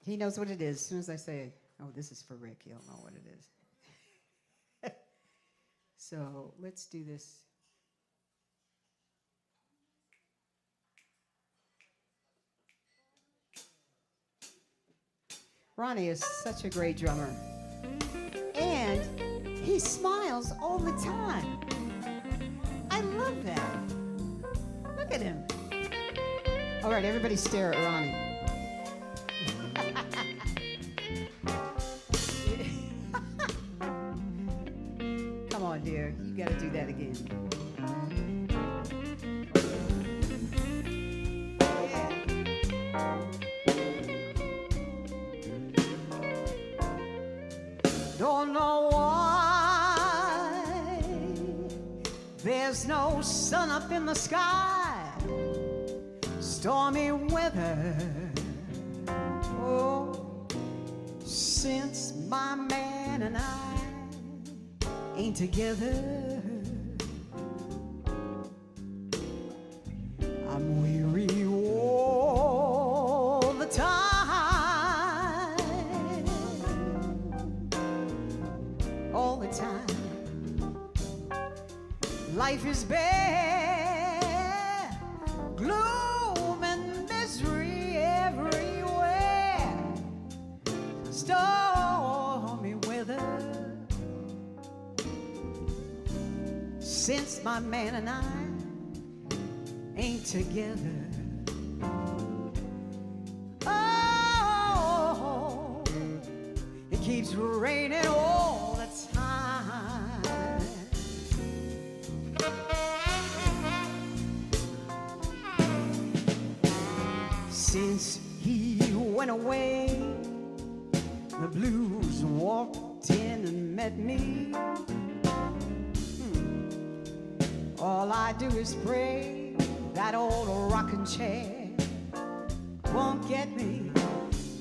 he knows what it is. As soon as I say, oh, this is for Rick, he'll know what it is. So let's do this. Ronnie is such a great drummer. And he smiles all the time. I love that. Look at him. All right, everybody stare at Ronnie. Come on, dear. You got to do that again. Don't know why there's no sun up in the sky. Stormy weather. Oh, since my man and I ain't together, I'm weary all the time. All the time. Life is bare, gloom and misery everywhere. Stormy weather. Since my man and I ain't together. Oh, it keeps raining all the time. Since he went away, the blues walked in and met me. All I do is pray that old rocking chair won't get me.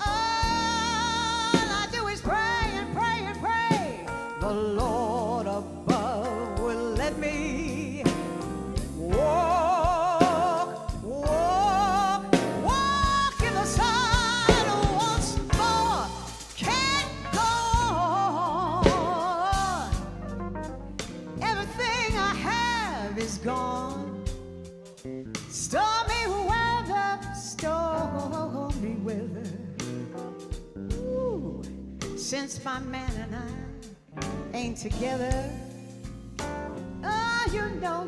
All I do is pray and pray and pray the Lord above will let me walk, walk, walk in the sun once more. Can't go on. Everything I have is gone. Stormy weather, stormy weather. Ooh, since my man and I ain't together. Oh,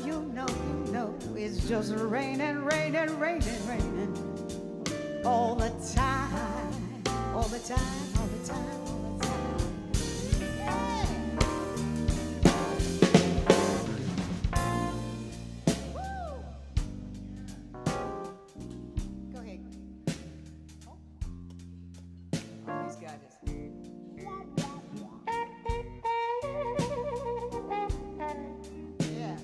you know, it's just raining, raining, raining, raining. All the time, all the time, all the time, all the time. Yeah. Go ahead. Oh, he's got his. Yeah.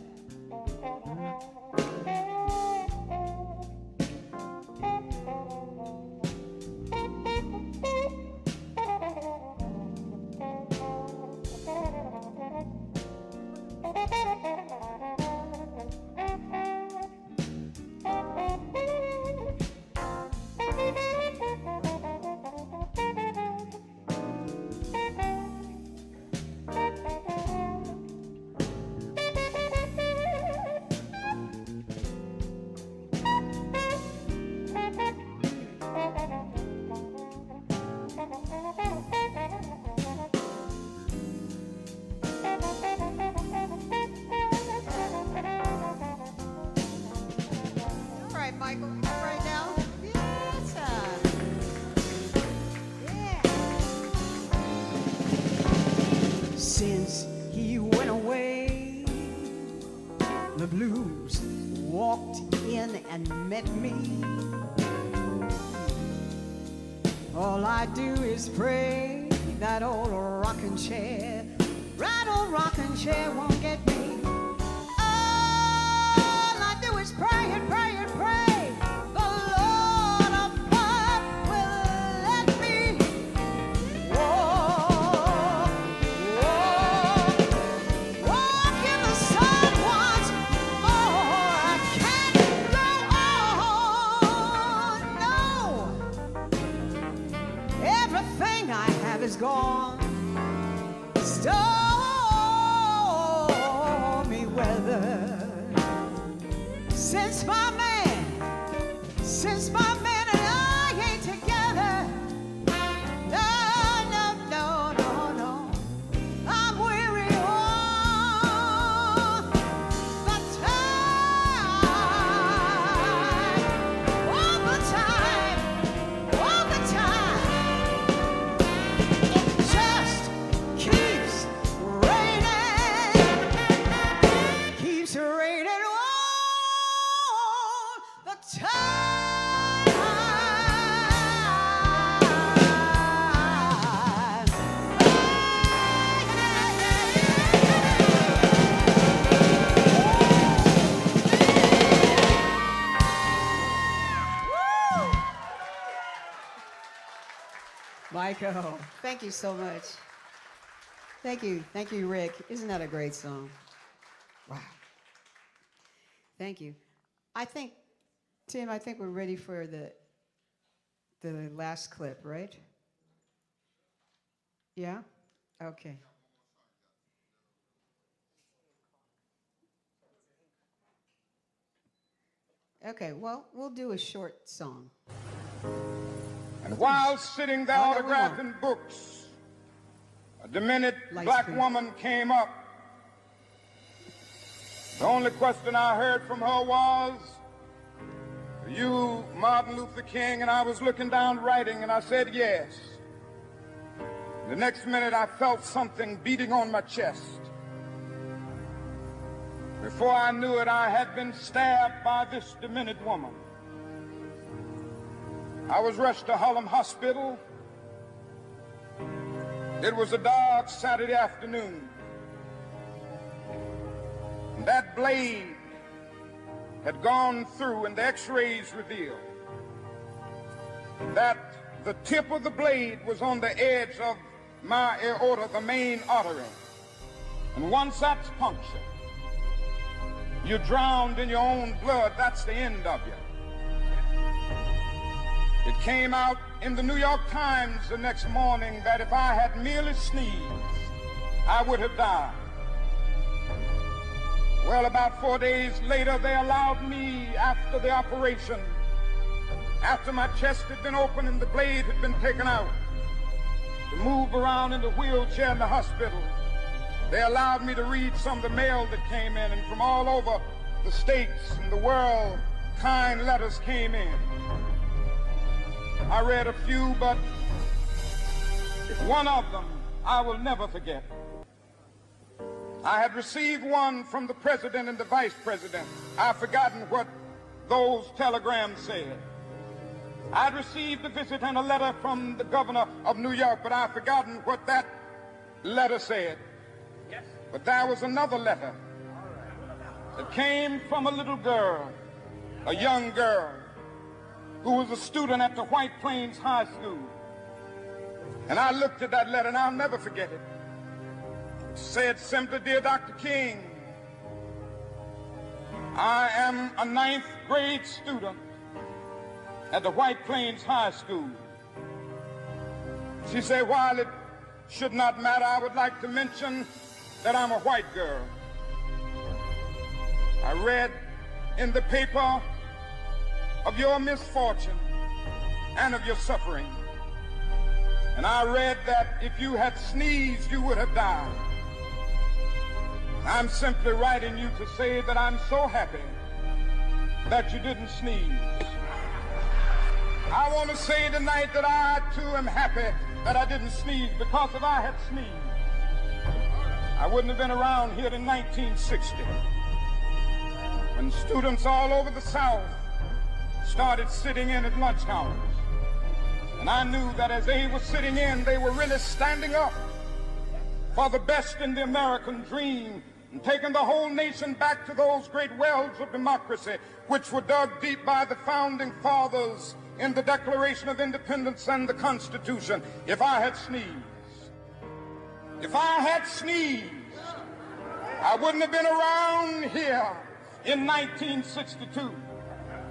All right, Michael, right now. Yes, yeah. Since he went away, the blues walked in and met me. All I do is pray that old rocking chair, right old rocking chair won't get me. All I pray and pray and pray. The Lord above will let me walk, walk in the sun once more. I can't go on, no. Everything I have is gone. Stormy weather. Since my man and I ain't together. No, no, no, no, no. I'm weary all the time. All the time. All the time. It just keeps raining. Keeps raining all the time. Michael, thank you so much. Thank you, Rick. Isn't that a great song? Wow. Thank you. Tim, I think we're ready for the last clip, right? Yeah? Okay. Okay, well, we'll do a short song. And while sitting there Whatever we autographing books, a demented Lights, black please. woman came up. The only question I heard from her was, "Are you Martin Luther King?" And I was looking down writing, and I said yes. The next minute I felt something beating on my chest. Before I knew it, I had been stabbed by this demented woman. I was rushed to Harlem Hospital. It was a dark Saturday afternoon. And that blade had gone through, and the x-rays revealed that the tip of the blade was on the edge of my aorta, the main artery. And once that's punctured, you're drowned in your own blood. That's the end of you. It came out in the New York Times the next morning that if I had merely sneezed, I would have died. Well, about 4 days later, they allowed me, after the operation, after my chest had been opened and the blade had been taken out, to move around in the wheelchair in the hospital. They allowed me to read some of the mail that came in, and from all over the states and the world, kind letters came in. I read a few, but one of them I will never forget. I had received one from the president and the vice president. I've forgotten what those telegrams said. I'd received a visit and a letter from the governor of New York, but I've forgotten what that letter said. Yes. But there was another letter that came from a little girl, a young girl, who was a student at the White Plains High School. And I looked at that letter, and I'll never forget it. It said simply, "Dear Dr. King, I am a 9th grade student at the White Plains High School." She said, "While it should not matter, I would like to mention that I'm a white girl. I read in the paper of your misfortune and of your suffering. And I read that if you had sneezed, you would have died. I'm simply writing you to say that I'm so happy that you didn't sneeze. I want to say tonight that I, too, am happy that I didn't sneeze, because if I had sneezed, I wouldn't have been around here in 1960, when students all over the South started sitting in at lunch counters. And I knew that as they were sitting in, they were really standing up for the best in the American dream, and taken the whole nation back to those great wells of democracy which were dug deep by the founding fathers in the Declaration of Independence and the Constitution. If I had sneezed, I wouldn't have been around here in 1962.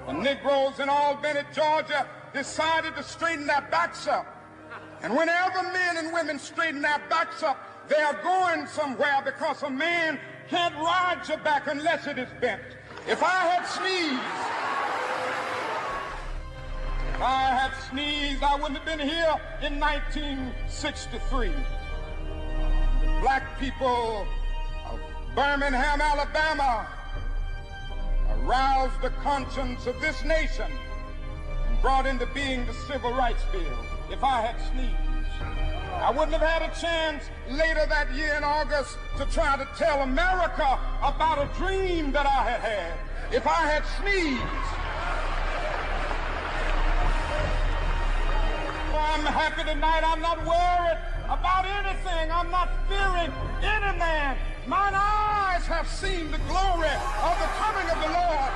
The Negroes in Albany, Georgia, decided to straighten their backs up. And whenever men and women straighten their backs up, they are going somewhere, because a man can't ride your back unless it is bent. If I had sneezed, I wouldn't have been here in 1963. Black people of Birmingham, Alabama, aroused the conscience of this nation and brought into being the Civil Rights Bill. If I had sneezed, I wouldn't have had a chance later that year in August to try to tell America about a dream that I had had. If I had sneezed, I'm happy tonight. I'm not worried about anything. I'm not fearing any man. Mine eyes have seen the glory of the coming of the Lord.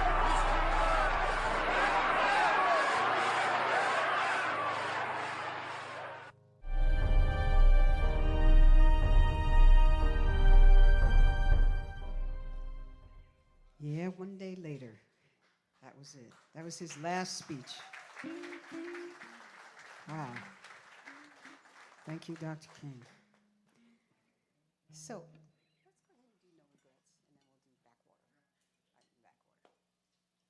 Yeah, one day later. That was it. That was his last speech. Wow. Thank you, Dr. King. So, let's go ahead and do No Regrets, and then we'll do Backwater.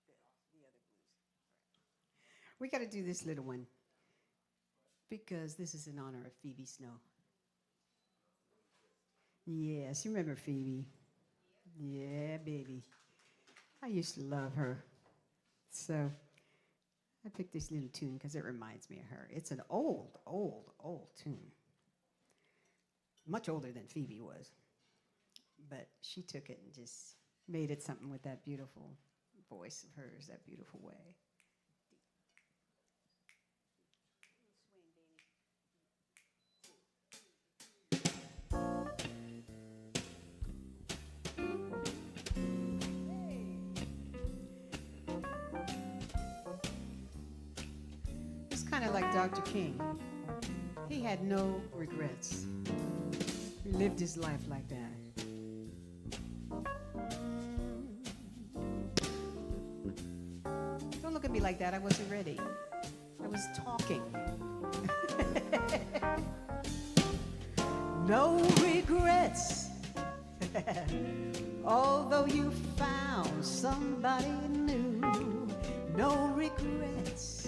The other blues. All right. We got to do this little one because this is in honor of Phoebe Snow. Yes, you remember Phoebe? Yeah, baby. I used to love her. So I picked this little tune because it reminds me of her. It's an old, old, old tune. Much older than Phoebe was. But she took it and just made it something with that beautiful voice of hers, that beautiful way. Kind of like Dr. King. He had no regrets. He lived his life like that. Don't look at me like that. I wasn't ready. I was talking. No regrets. Although you found somebody new. No regrets.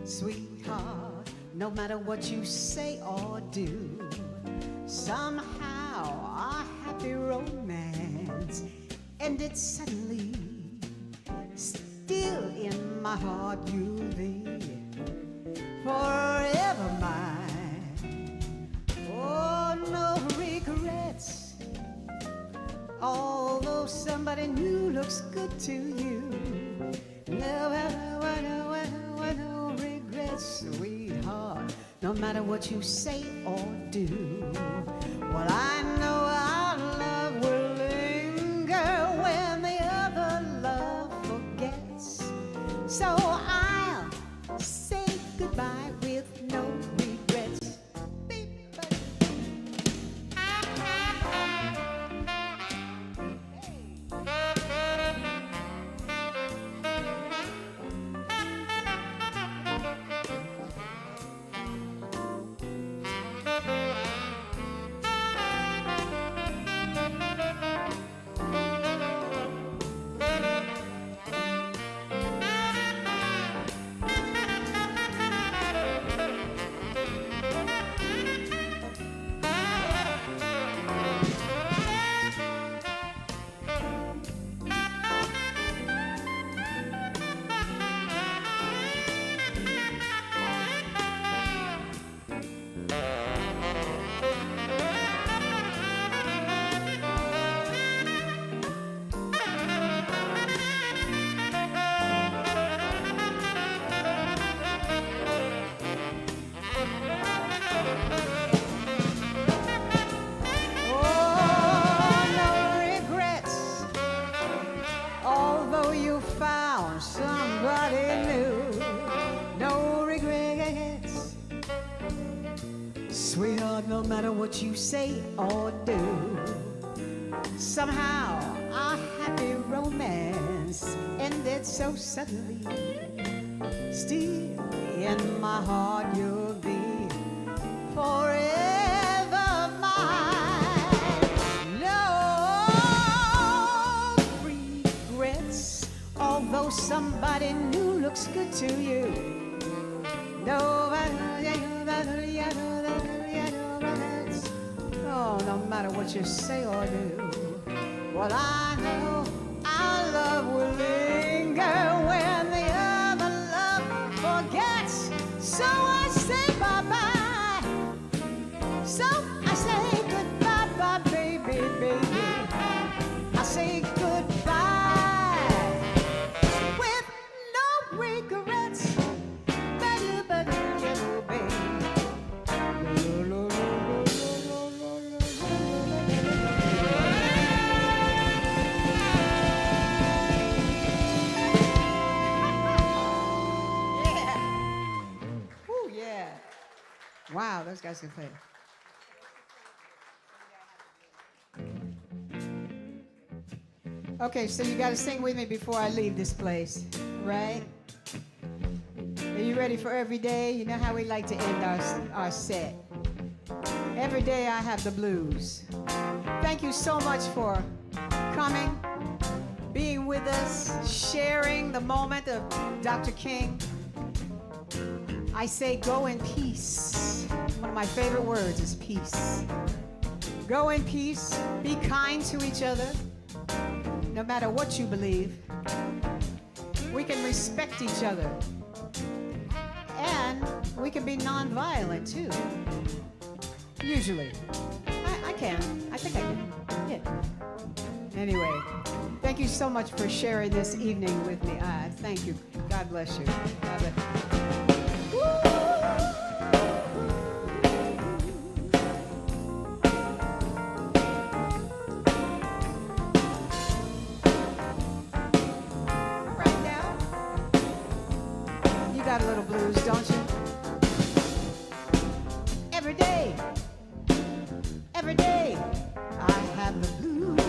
Sweetheart, no matter what you say or do, somehow our happy romance ended suddenly. Still in my heart you'll be forever mine. Oh, no regrets. Although somebody new looks good to you, no sweetheart, no matter what you say or do. Well, I know our love will linger when the other love forgets. So I'll say goodbye with no regrets. Sweetheart, no matter what you say or do, somehow our happy romance ended so suddenly. Still in my heart you'll be forever mine. No regrets, although somebody new looks good to you. Oh, no matter what you say or do, well, I know our love will linger when the other love forgets. So I say bye-bye. So I say goodbye, bye, baby, baby. I say goodbye with no regrets. Wow, those guys can play. Okay, so you got to sing with me before I leave this place, right? Are you ready for every day? You know how we like to end our set. Every day I have the blues. Thank you so much for coming, being with us, sharing the moment of Dr. King. I say go in peace. One of my favorite words is peace. Go in peace. Be kind to each other. No matter what you believe, we can respect each other. And we can be nonviolent too. Usually. I can. I think I can. Yeah. Anyway, thank you so much for sharing this evening with me. Thank you. God bless you. God bless you. Don't you? Every day, I have the blues.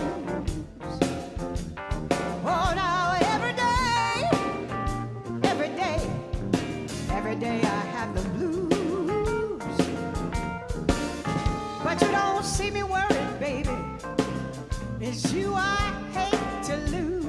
Oh, now every day I have the blues. But you don't see me worried, baby. It's you I hate to lose.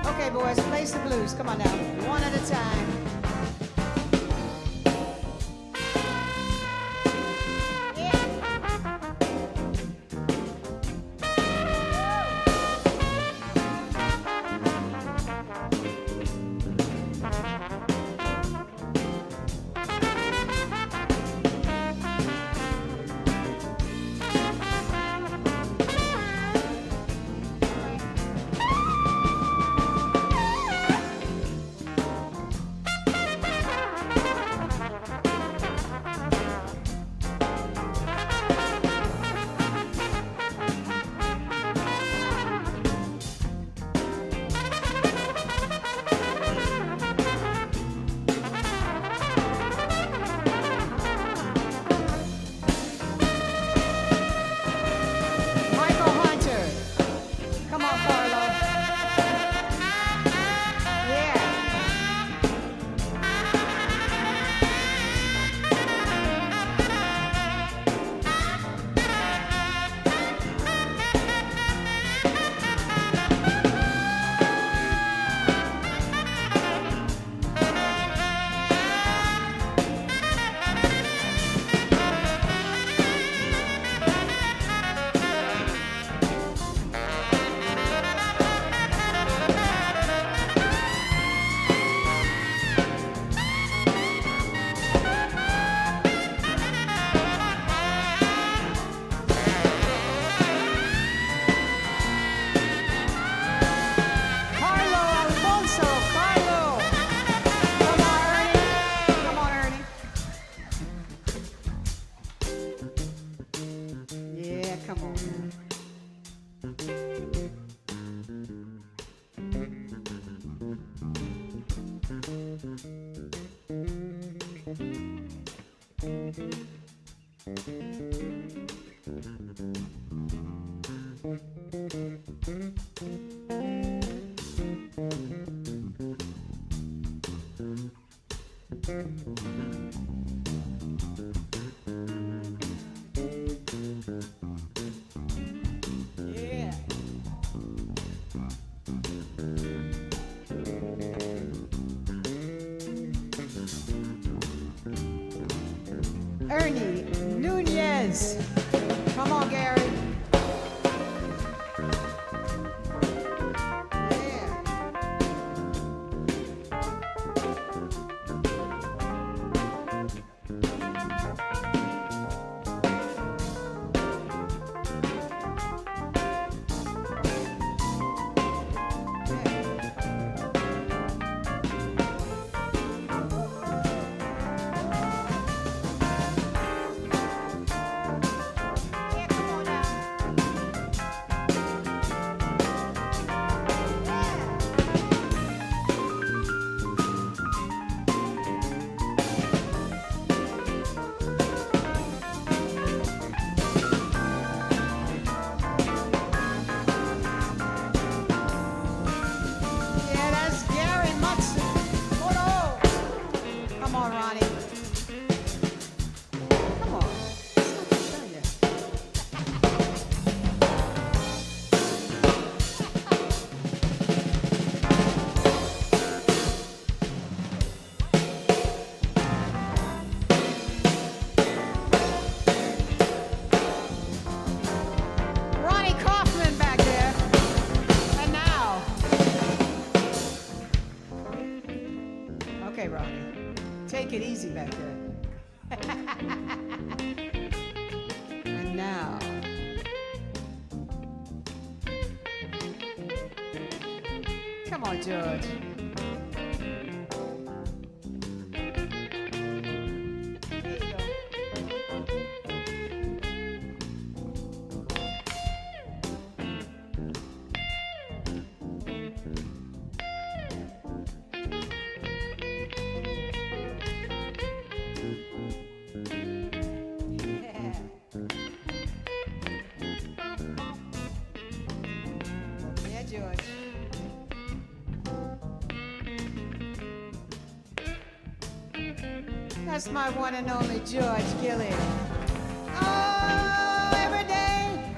Okay, boys, play some blues. Come on now, one at a time. Yeah. Ernie Nunez. Come on, Gary. Yeah. Yeah, come on now. Yeah, that's Gary Mutson. Hold on. Come on, Ronnie. Come on. That's what I'm telling you. Ronnie Kaufman back there. And now. Okay, Ronnie. Take it easy back there. And now. Come on, George. There you go. Yeah. Yeah, George. That's my one and only George Gilliam. Oh, every day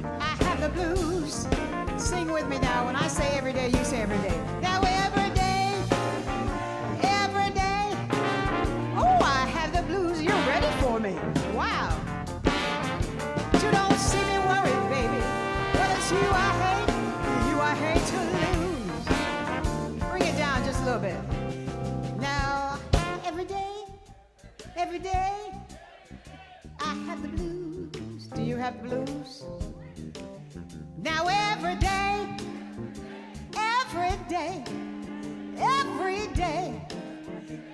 I have the blues. Sing with me now. When I say every day, you say every day. That way, every day, every day. Oh, I have the blues. You're ready for me. Wow. But you don't see me worried, baby. Well, it's you I hate to lose. Bring it down just a little bit. Now, every day, I have the blues. Do you have the blues? Now, every day, every day, every day,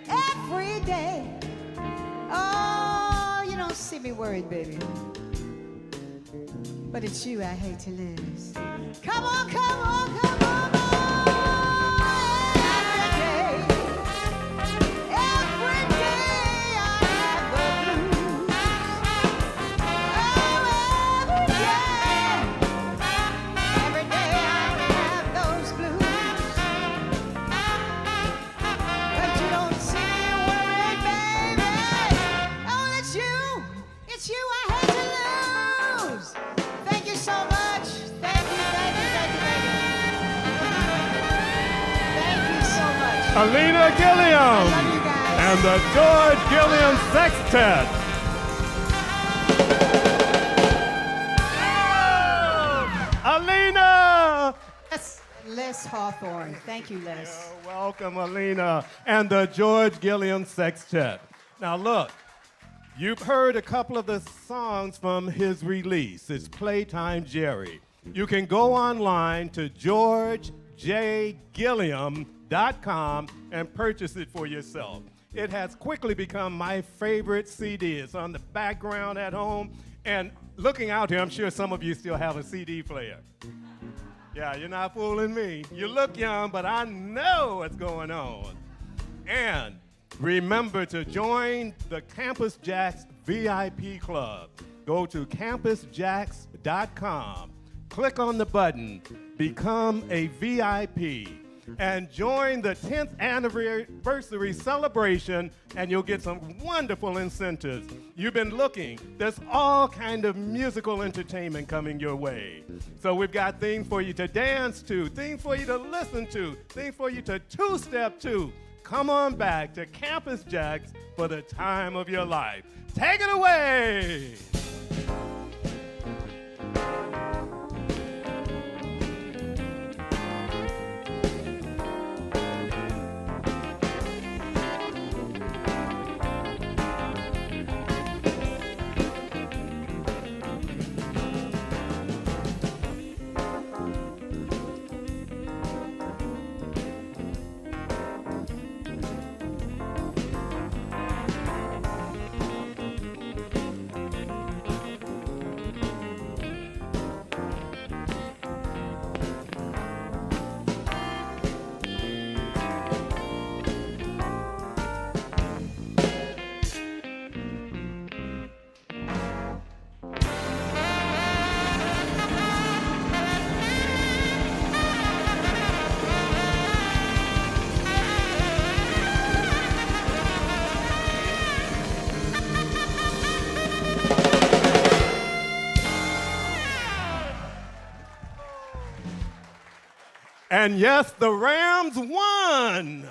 every day. Oh, you don't see me worried, baby. But it's you I hate to lose. Come on, come on, come on, come on. Every day, every day I have the blues. Oh, every day I have those blues. But you don't see me worried, baby. Oh, it's you I hate to lose. Thank you so much. Thank you, thank you, thank you, thank you. Thank you so much. Alina Gilliam Love you guys. and the George Gilliam Sextet. Alina! Les Hawthorne. Thank you, Les. Welcome, Alina, and the George Gilliam Sextet. Now, look, you've heard a couple of the songs from his release. It's Playtime Jerry. You can go online to georgejgilliam.com and purchase it for yourself. It has quickly become my favorite CD. It's on the background at home, and looking out here, I'm sure some of you still have a CD player. Yeah, you're not fooling me. You look young, but I know what's going on. And remember to join the Campus Jax VIP Club. Go to campusjax.com. Click on the button, become a VIP, and join the 10th anniversary celebration, and you'll get some wonderful incentives. You've been looking. There's all kind of musical entertainment coming your way. So we've got things for you to dance to, things for you to listen to, things for you to two-step to. Come on back to Campus Jax for the time of your life. Take it away! And yes, the Rams won.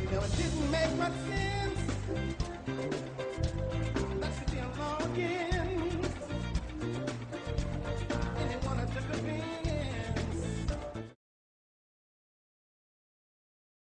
You know, it didn't make much sense.